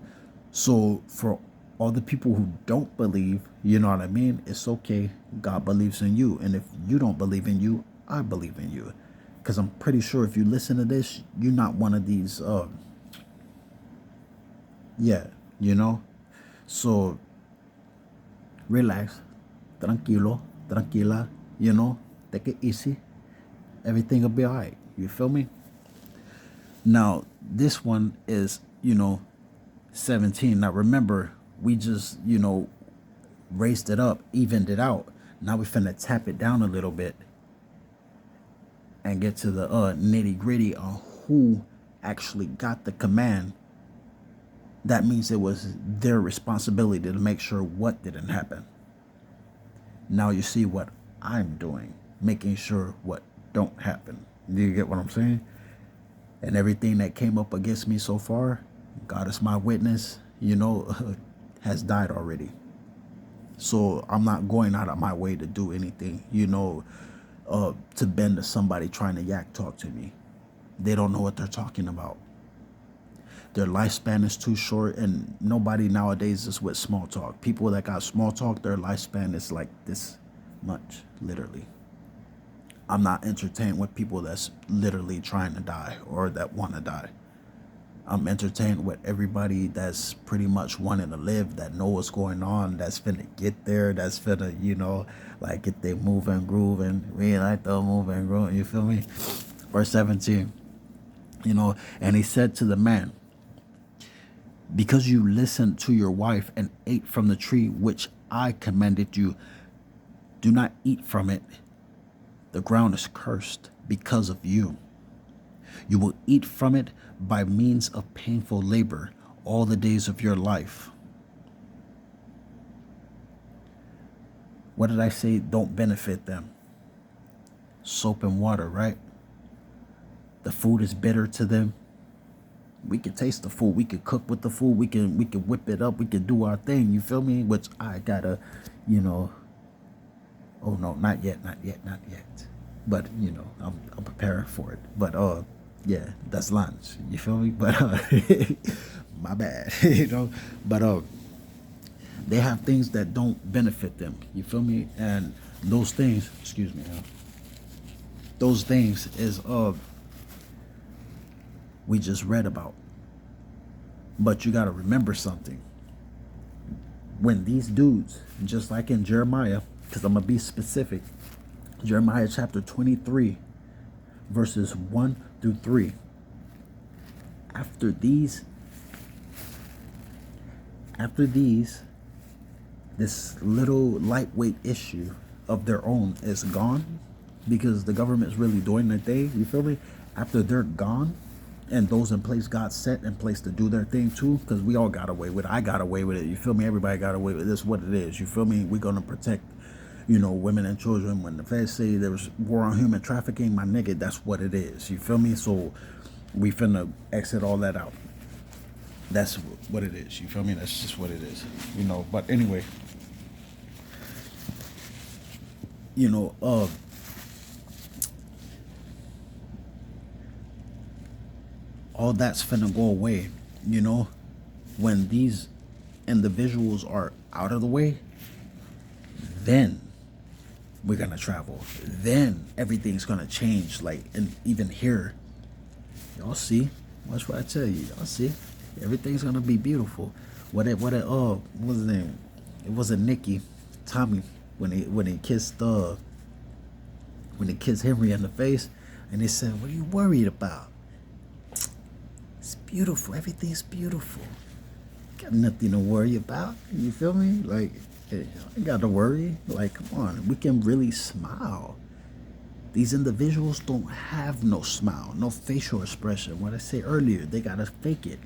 So for all the people who don't believe, you know what I mean? It's okay. God believes in you. And if you don't believe in you, I believe in you. Because I'm pretty sure if you listen to this, you're not one of these, So relax, tranquilo, tranquila, take it easy. Everything will be all right. You feel me? Now, this one is, 17. Now, remember, we just, raised it up, evened it out. Now we finna tap it down a little bit and get to the nitty gritty on who actually got the command. That means it was their responsibility to make sure what didn't happen. Now you see what I'm doing, making sure what don't happen. Do you get what I'm saying? And everything that came up against me so far, God is my witness, has died already. So I'm not going out of my way to do anything, to bend to somebody trying to yak talk to me. They don't know what they're talking about. Their lifespan is too short, and nobody nowadays is with small talk. People that got small talk, their lifespan is like this much, literally. I'm not entertained with people that's literally trying to die or that want to die. I'm entertained with everybody that's pretty much wanting to live, that know what's going on, that's finna get there, that's finna, like get they move and groove, and we like to move and groove, you feel me? Verse 17, and he said to the man, because you listened to your wife and ate from the tree which I commanded you, do not eat from it. The ground is cursed because of you. You will eat from it by means of painful labor all the days of your life. What did I say don't benefit them? Soap and water, right? The food is bitter to them. We can taste the food. We can cook with the food. We can whip it up. We can do our thing. You feel me? Which I gotta, oh no, not yet. But I'm preparing for it. But yeah, that's lunch. You feel me? But my bad. But they have things that don't benefit them. You feel me? And those things, excuse me, those things is we just read about. But you got to remember something. When these dudes, just like in Jeremiah, because I'm going to be specific, Jeremiah chapter 23, verses 1 through 3. After these, this little lightweight issue of their own is gone, because the government's really doing their thing. You feel me? After they're gone, and those in place got set in place to do their thing too, because we all got away with it. I got away with it. You feel me? Everybody got away with it. This is what it is. You feel me? We're going to protect, women and children. When the feds say there was war on human trafficking, my nigga, that's what it is. You feel me? So we finna exit all that out. That's what it is. You feel me? That's just what it is. But anyway, all that's finna go away, when these individuals are out of the way. Then we're gonna travel. Then everything's gonna change. Like, and even here, y'all see. Watch what I tell you. Y'all see. Everything's gonna be beautiful. What was his name? It wasn't Nicky, Tommy, when he kissed Henry in the face, and he said, "What are you worried about? It's beautiful. Everything's beautiful. Got nothing to worry about." You feel me? Like, I ain't got to worry. Like, come on, we can really smile. These individuals don't have no smile, no facial expression. What I said earlier, they gotta fake it.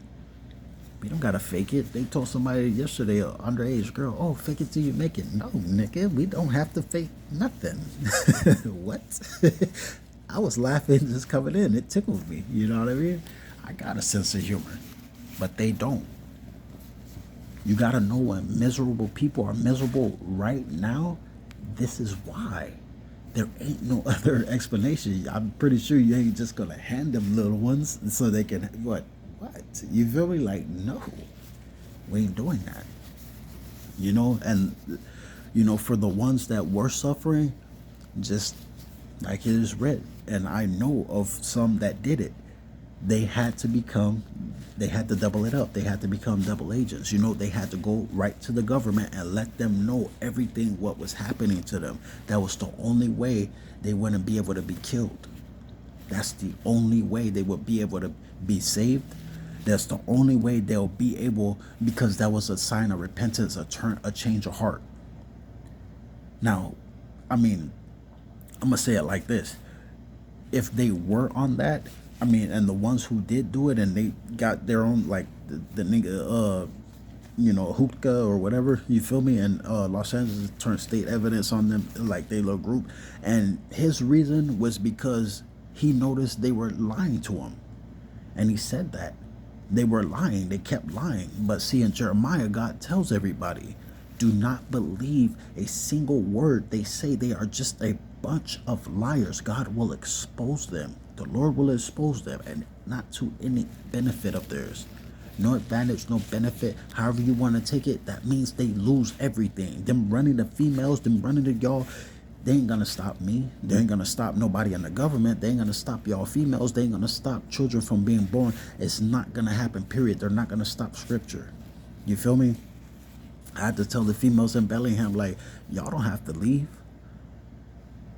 We don't gotta fake it. They told somebody yesterday, an underage girl, "Oh, fake it till you make it." No, nigga, we don't have to fake nothing. What? I was laughing just coming in. It tickled me. You know what I mean? I got a sense of humor, but they don't. You gotta know when miserable people are miserable right now. This is why. There ain't no other explanation. I'm pretty sure you ain't just gonna hand them little ones so they can what? You feel me? Like, no, we ain't doing that. And for the ones that were suffering, just like it is read, and I know of some that did it. They had to double it up. They had to become double agents. They had to go right to the government and let them know everything what was happening to them. That was the only way they wouldn't be able to be killed. That's the only way they would be able to be saved. That's the only way they'll be able, because that was a sign of repentance, a change of heart. Now, I'm gonna say it like this. If they were on that, and the ones who did do it and they got their own, like the nigga, hookah or whatever, you feel me? And Los Angeles turned state evidence on them, like they little group. And his reason was because he noticed they were lying to him. And he said that. They were lying. They kept lying. But see, in Jeremiah, God tells everybody, do not believe a single word they say. They are just a bunch of liars. God will expose them. The Lord will expose them, and not to any benefit of theirs. No advantage, no benefit. However you want to take it, that means they lose everything. Them running the females, them running the y'all, they ain't gonna stop me. They ain't gonna stop nobody in the government. They ain't gonna stop y'all females. They ain't gonna stop children from being born. It's not gonna happen, period. They're not gonna stop scripture. You feel me? I had to tell the females in Bellingham, like, y'all don't have to leave.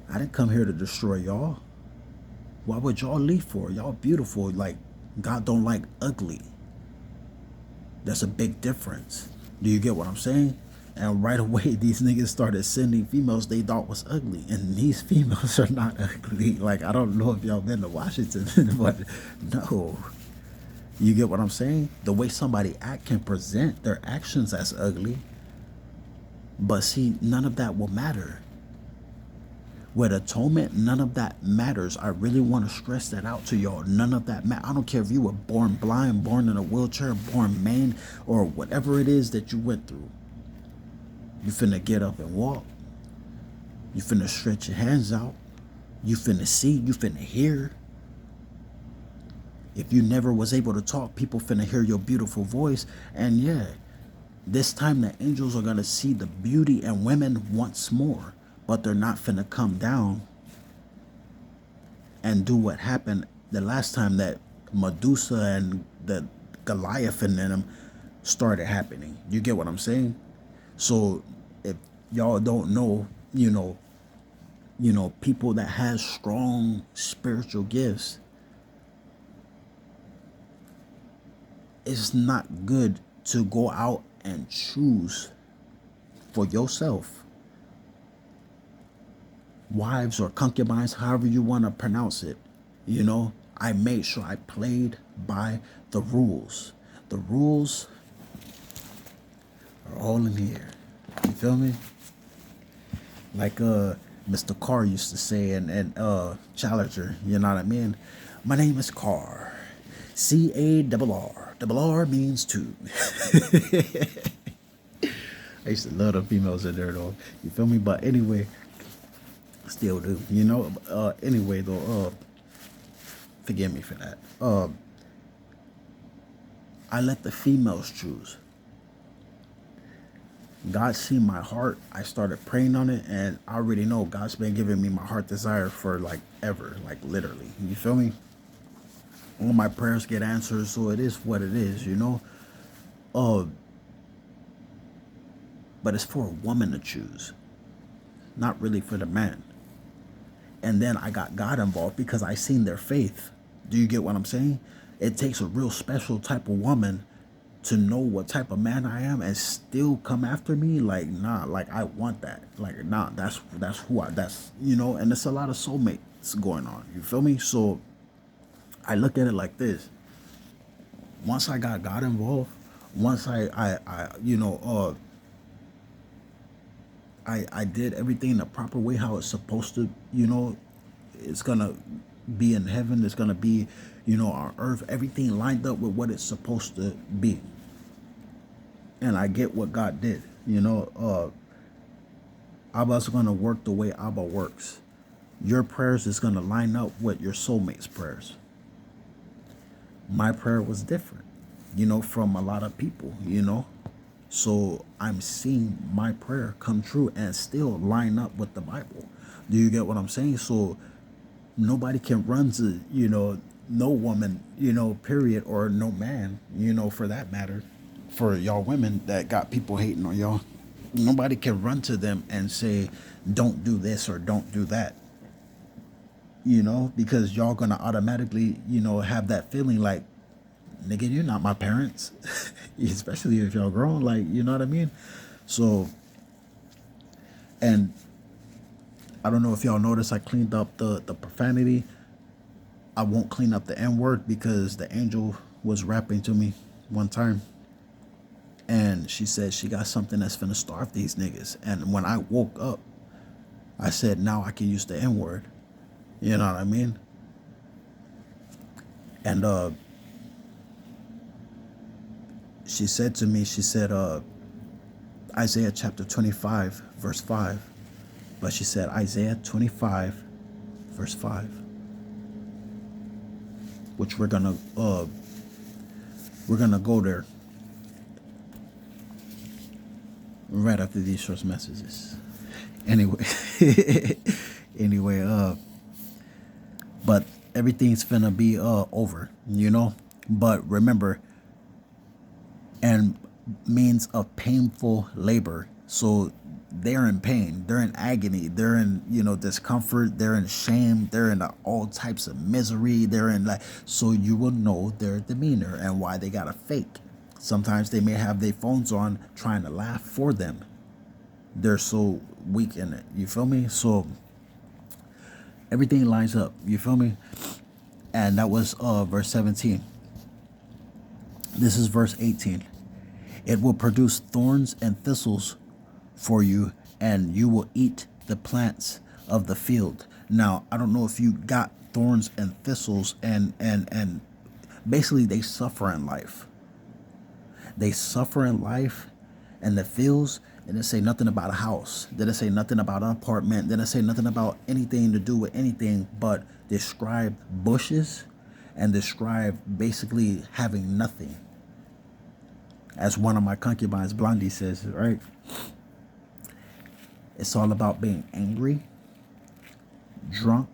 I didn't come here to destroy y'all. Why would y'all leave for? Y'all beautiful. Like, God don't like ugly. That's a big difference. Do you get what I'm saying? And right away, these niggas started sending females they thought was ugly. And these females are not ugly. Like, I don't know if y'all been to Washington, but no. You get what I'm saying? The way somebody can present their actions as ugly. But see, none of that will matter. With atonement, none of that matters. I really want to stress that out to y'all. None of that matters. I don't care if you were born blind, born in a wheelchair, born maimed, or whatever it is that you went through. You finna get up and walk. You finna stretch your hands out. You finna see. You finna hear. If you never was able to talk, people finna hear your beautiful voice. And yeah, this time the angels are gonna see the beauty in women once more. But they're not finna come down and do what happened the last time that Medusa and the Goliath and them started happening. You get what I'm saying? So if y'all don't know, people that has strong spiritual gifts, it's not good to go out and choose for yourself wives or concubines, however you want to pronounce it. I made sure I played by the rules. The rules are all in here. You feel me? Like Mr. Carr used to say in Challenger, you know what I mean? My name is Carr. C-A-R-R. Double R means two. I used to love the females in there though. You feel me? But anyway, still do. Anyway though, forgive me for that. I let the females choose. God seen my heart. I started praying on it, and I already know God's been giving me my heart desire for like ever, like literally. You feel me? All my prayers get answered, so it is what it is, But it's for a woman to choose, not really for the man. And then I got God involved because I seen their faith. Do you get what I'm saying? It takes a real special type of woman to know what type of man I am and still come after me. Like, nah, like I want that. Like, nah, that's who and it's a lot of soulmates going on. You feel me? So I look at it like this. Once I got God involved, once I did everything the proper way, how it's supposed to, it's gonna be in heaven, it's gonna be, on earth, everything lined up with what it's supposed to be. And I get what God did, Abba's gonna work the way Abba works. Your prayers is gonna line up with your soulmate's prayers. My prayer was different, from a lot of people, So I'm seeing my prayer come true and still line up with the Bible. Do you get what I'm saying? So nobody can run to, no woman, period, or no man, for that matter, for y'all women that got people hating on y'all. Nobody can run to them and say, don't do this or don't do that. Because y'all gonna automatically, have that feeling like, nigga, you're not my parents. Especially if y'all grown, like, you know what I mean? So, and I don't know if y'all noticed, I cleaned up the profanity. I won't clean up the N-word because the angel was rapping to me one time. And she said she got something that's finna starve these niggas. And when I woke up, I said, now I can use the N-word. You know what I mean? And she said to me, Isaiah chapter 25, verse 5. But she said, Isaiah 25, verse 5. which we're gonna go there right after these short messages. Anyway, anyway, but everything's finna be over, you know. But remember, and means of painful labor. So they're in pain, they're in agony, they're in, you know, discomfort, they're in shame, they're in all types of misery, they're in like, so you will know their demeanor and why they gotta fake. Sometimes they may have their phones on trying to laugh for them. They're so weak in it. You feel me? So everything lines up. You feel me? And that was verse 17. This is verse 18. It will produce thorns and thistles for you, and you will eat the plants of the field. Now, I don't know if you got thorns and thistles, and basically they suffer in life. They suffer in life and the fields. And it say nothing about a house. Didn't say nothing about an apartment. Didn't say nothing about anything to do with anything, but describe bushes and describe basically having nothing. As one of my concubines, Blondie, says, right? It's all about being angry, drunk,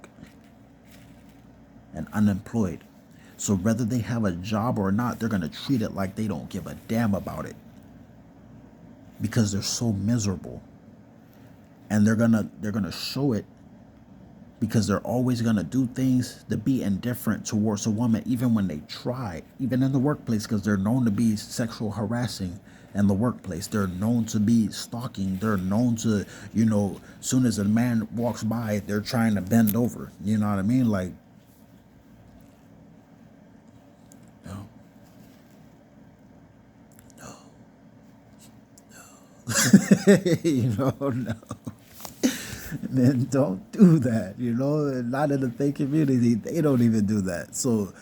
and unemployed. So whether they have a job or not, they're going to treat it like they don't give a damn about it, because they're so miserable. And they're gonna show it, because they're always gonna do things to be indifferent towards a woman, even when they try, even in the workplace, because they're known to be sexual harassing in the workplace. They're known to be stalking. They're known to, you know, soon as a man walks by, they're trying to bend over. You know what I mean? Like, no, you know, no. Man, don't do that, you know. Not in the faith community, they don't even do that. So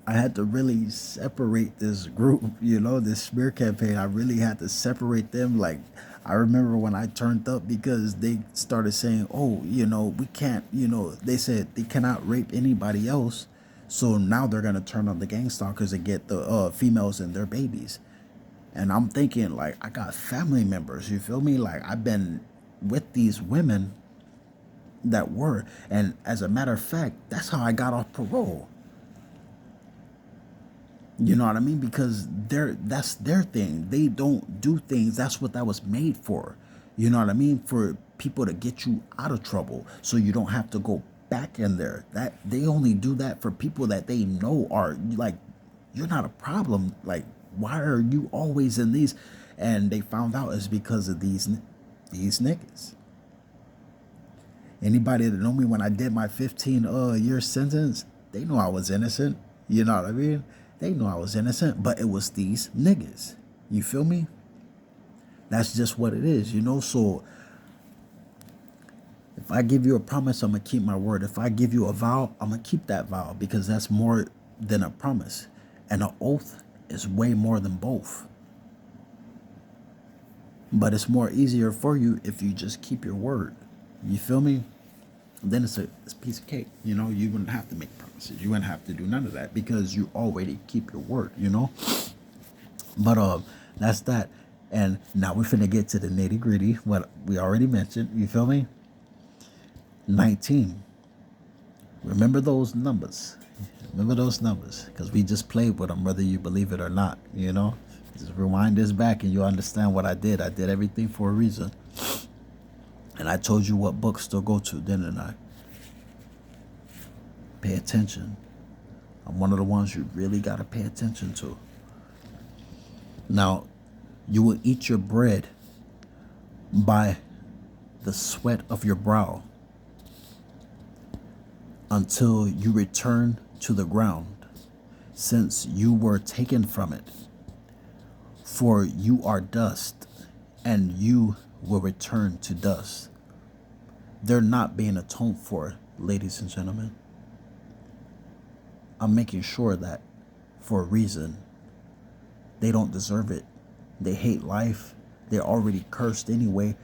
I had to really separate this group, you know, this smear campaign. I really had to separate them. Like, I remember when I turned up, because they started saying, oh, you know, we can't, you know, they said they cannot rape anybody else. So now they're going to turn on the gang stalkers and get the females and their babies. And I'm thinking, like, I got family members, you feel me? Like, I've been with these women that were, and as a matter of fact, that's how I got off parole. You know what I mean? Because that's their thing. They don't do things. That's what that was made for. You know what I mean? For people to get you out of trouble, so you don't have to go back in there. That they only do that for people that they know are like, you're not a problem. Like, why are you always in these? And they found out it's because of these niggas. Anybody that know me when I did my 15-year sentence, they know I was innocent. You know what I mean? They know I was innocent, but it was these niggas. You feel me? That's just what it is, you know? So if I give you a promise, I'm going to keep my word. If I give you a vow, I'm going to keep that vow, because that's more than a promise. And an oath is way more than both. But it's more easier for you if you just keep your word. You feel me? Then it's a piece of cake. You know, you wouldn't have to make promises. You wouldn't have to do none of that, because you already keep your word, you know? But that's that. And now we're finna get to the nitty gritty, what we already mentioned. You feel me? 19. Remember those numbers. Remember those numbers, because we just played with them, whether you believe it or not, you know? Just rewind this back and you'll understand what I did. I did everything for a reason. And I told you what books to go to, didn't I? Pay attention. I'm one of the ones you really got to pay attention to. Now, you will eat your bread by the sweat of your brow until you return to the ground, since you were taken from it. For you are dust, and you will return to dust. They're not being atoned for, ladies and gentlemen. I'm making sure that for a reason. They don't deserve it. They hate life. They're already cursed anyway.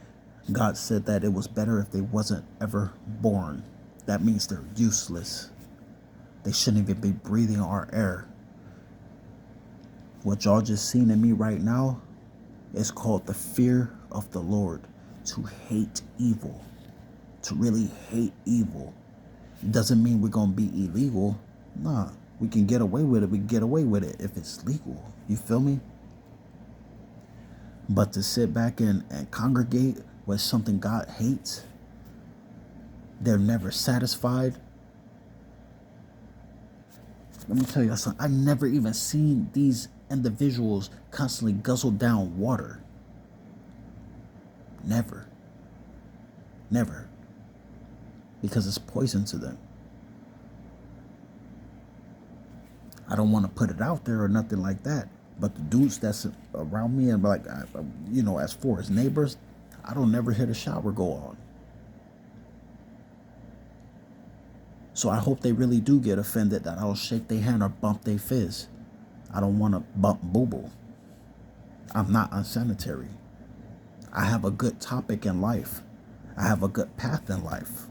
God said that it was better if they wasn't ever born. That means they're useless. They shouldn't even be breathing our air. What y'all just seen in me right now is called the fear of the Lord. To hate evil. To really hate evil. It doesn't mean we're going to be illegal. Nah, we can get away with it. We can get away with it if it's legal. You feel me? But to sit back and congregate with something God hates, they're never satisfied. Let me tell you something. I've never even seen these individuals constantly guzzle down water. Never. Never. Because it's poison to them. I don't want to put it out there or nothing like that. But the dudes that's around me and like, as far as neighbors, I don't never hear the shower go on. So I hope they really do get offended that I don't shake their hand or bump their fist. I don't want to bump boo-boo. I'm not unsanitary. I have a good topic in life. I have a good path in life.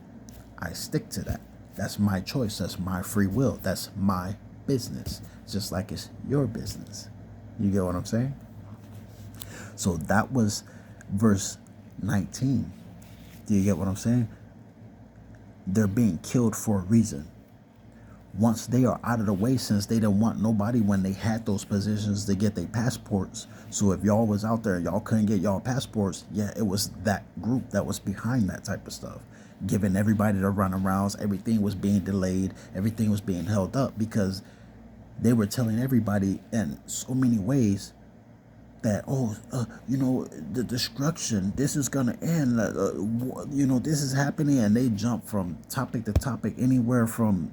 I stick to that. That's my choice. That's my free will. That's my business. Just like it's your business. You get what I'm saying? So that was verse 19. Do you get what I'm saying? They're being killed for a reason. Once they are out of the way, since they didn't want nobody when they had those positions to get their passports. So if y'all was out there and y'all couldn't get y'all passports, yeah, it was that group that was behind that type of stuff. Giving everybody the runarounds, everything was being delayed, everything was being held up because they were telling everybody in so many ways that, the destruction, this is going to end, this is happening. And they jump from topic to topic, anywhere from,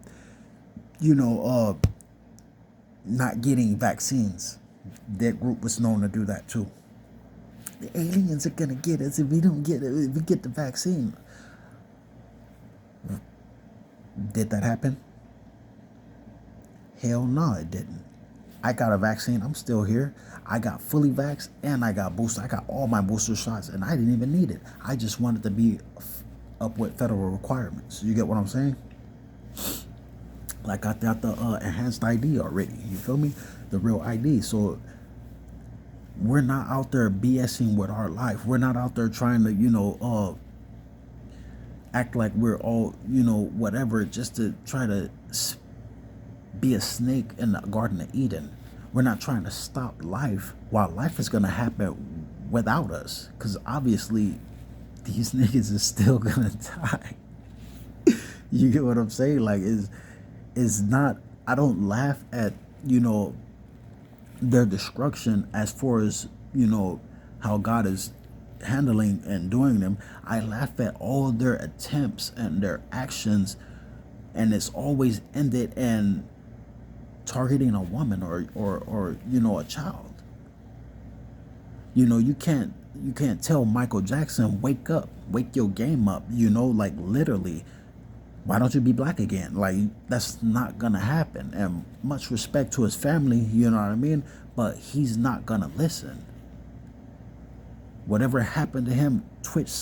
not getting vaccines. That group was known to do that too. The aliens are going to get us if we don't get it, if we get the vaccine. Did that happen? Hell no, it didn't. I got a vaccine. I'm still here. I got fully vaxxed and I got boosted. I got all my booster shots and I didn't even need it. I just wanted to be up with federal requirements. You get what I'm saying? Like I got the enhanced ID already. You feel me? The real ID. So we're not out there BSing with our life. We're not out there trying to, act like we're all, whatever, just to try to be a snake in the Garden of Eden. We're not trying to stop life while life is going to happen without us. Because obviously, these niggas is still going to die. You get what I'm saying? Like, it's not, I don't laugh at, their destruction as far as, how God is handling and doing them. I laugh at all their attempts and their actions, and it's always ended in targeting a woman or a child. You can't tell Michael Jackson, wake up, wake your game up, like literally, why don't you be black again? Like, that's not gonna happen. And much respect to his family, you know what I mean, but he's not gonna listen. Whatever happened to him, Twitch some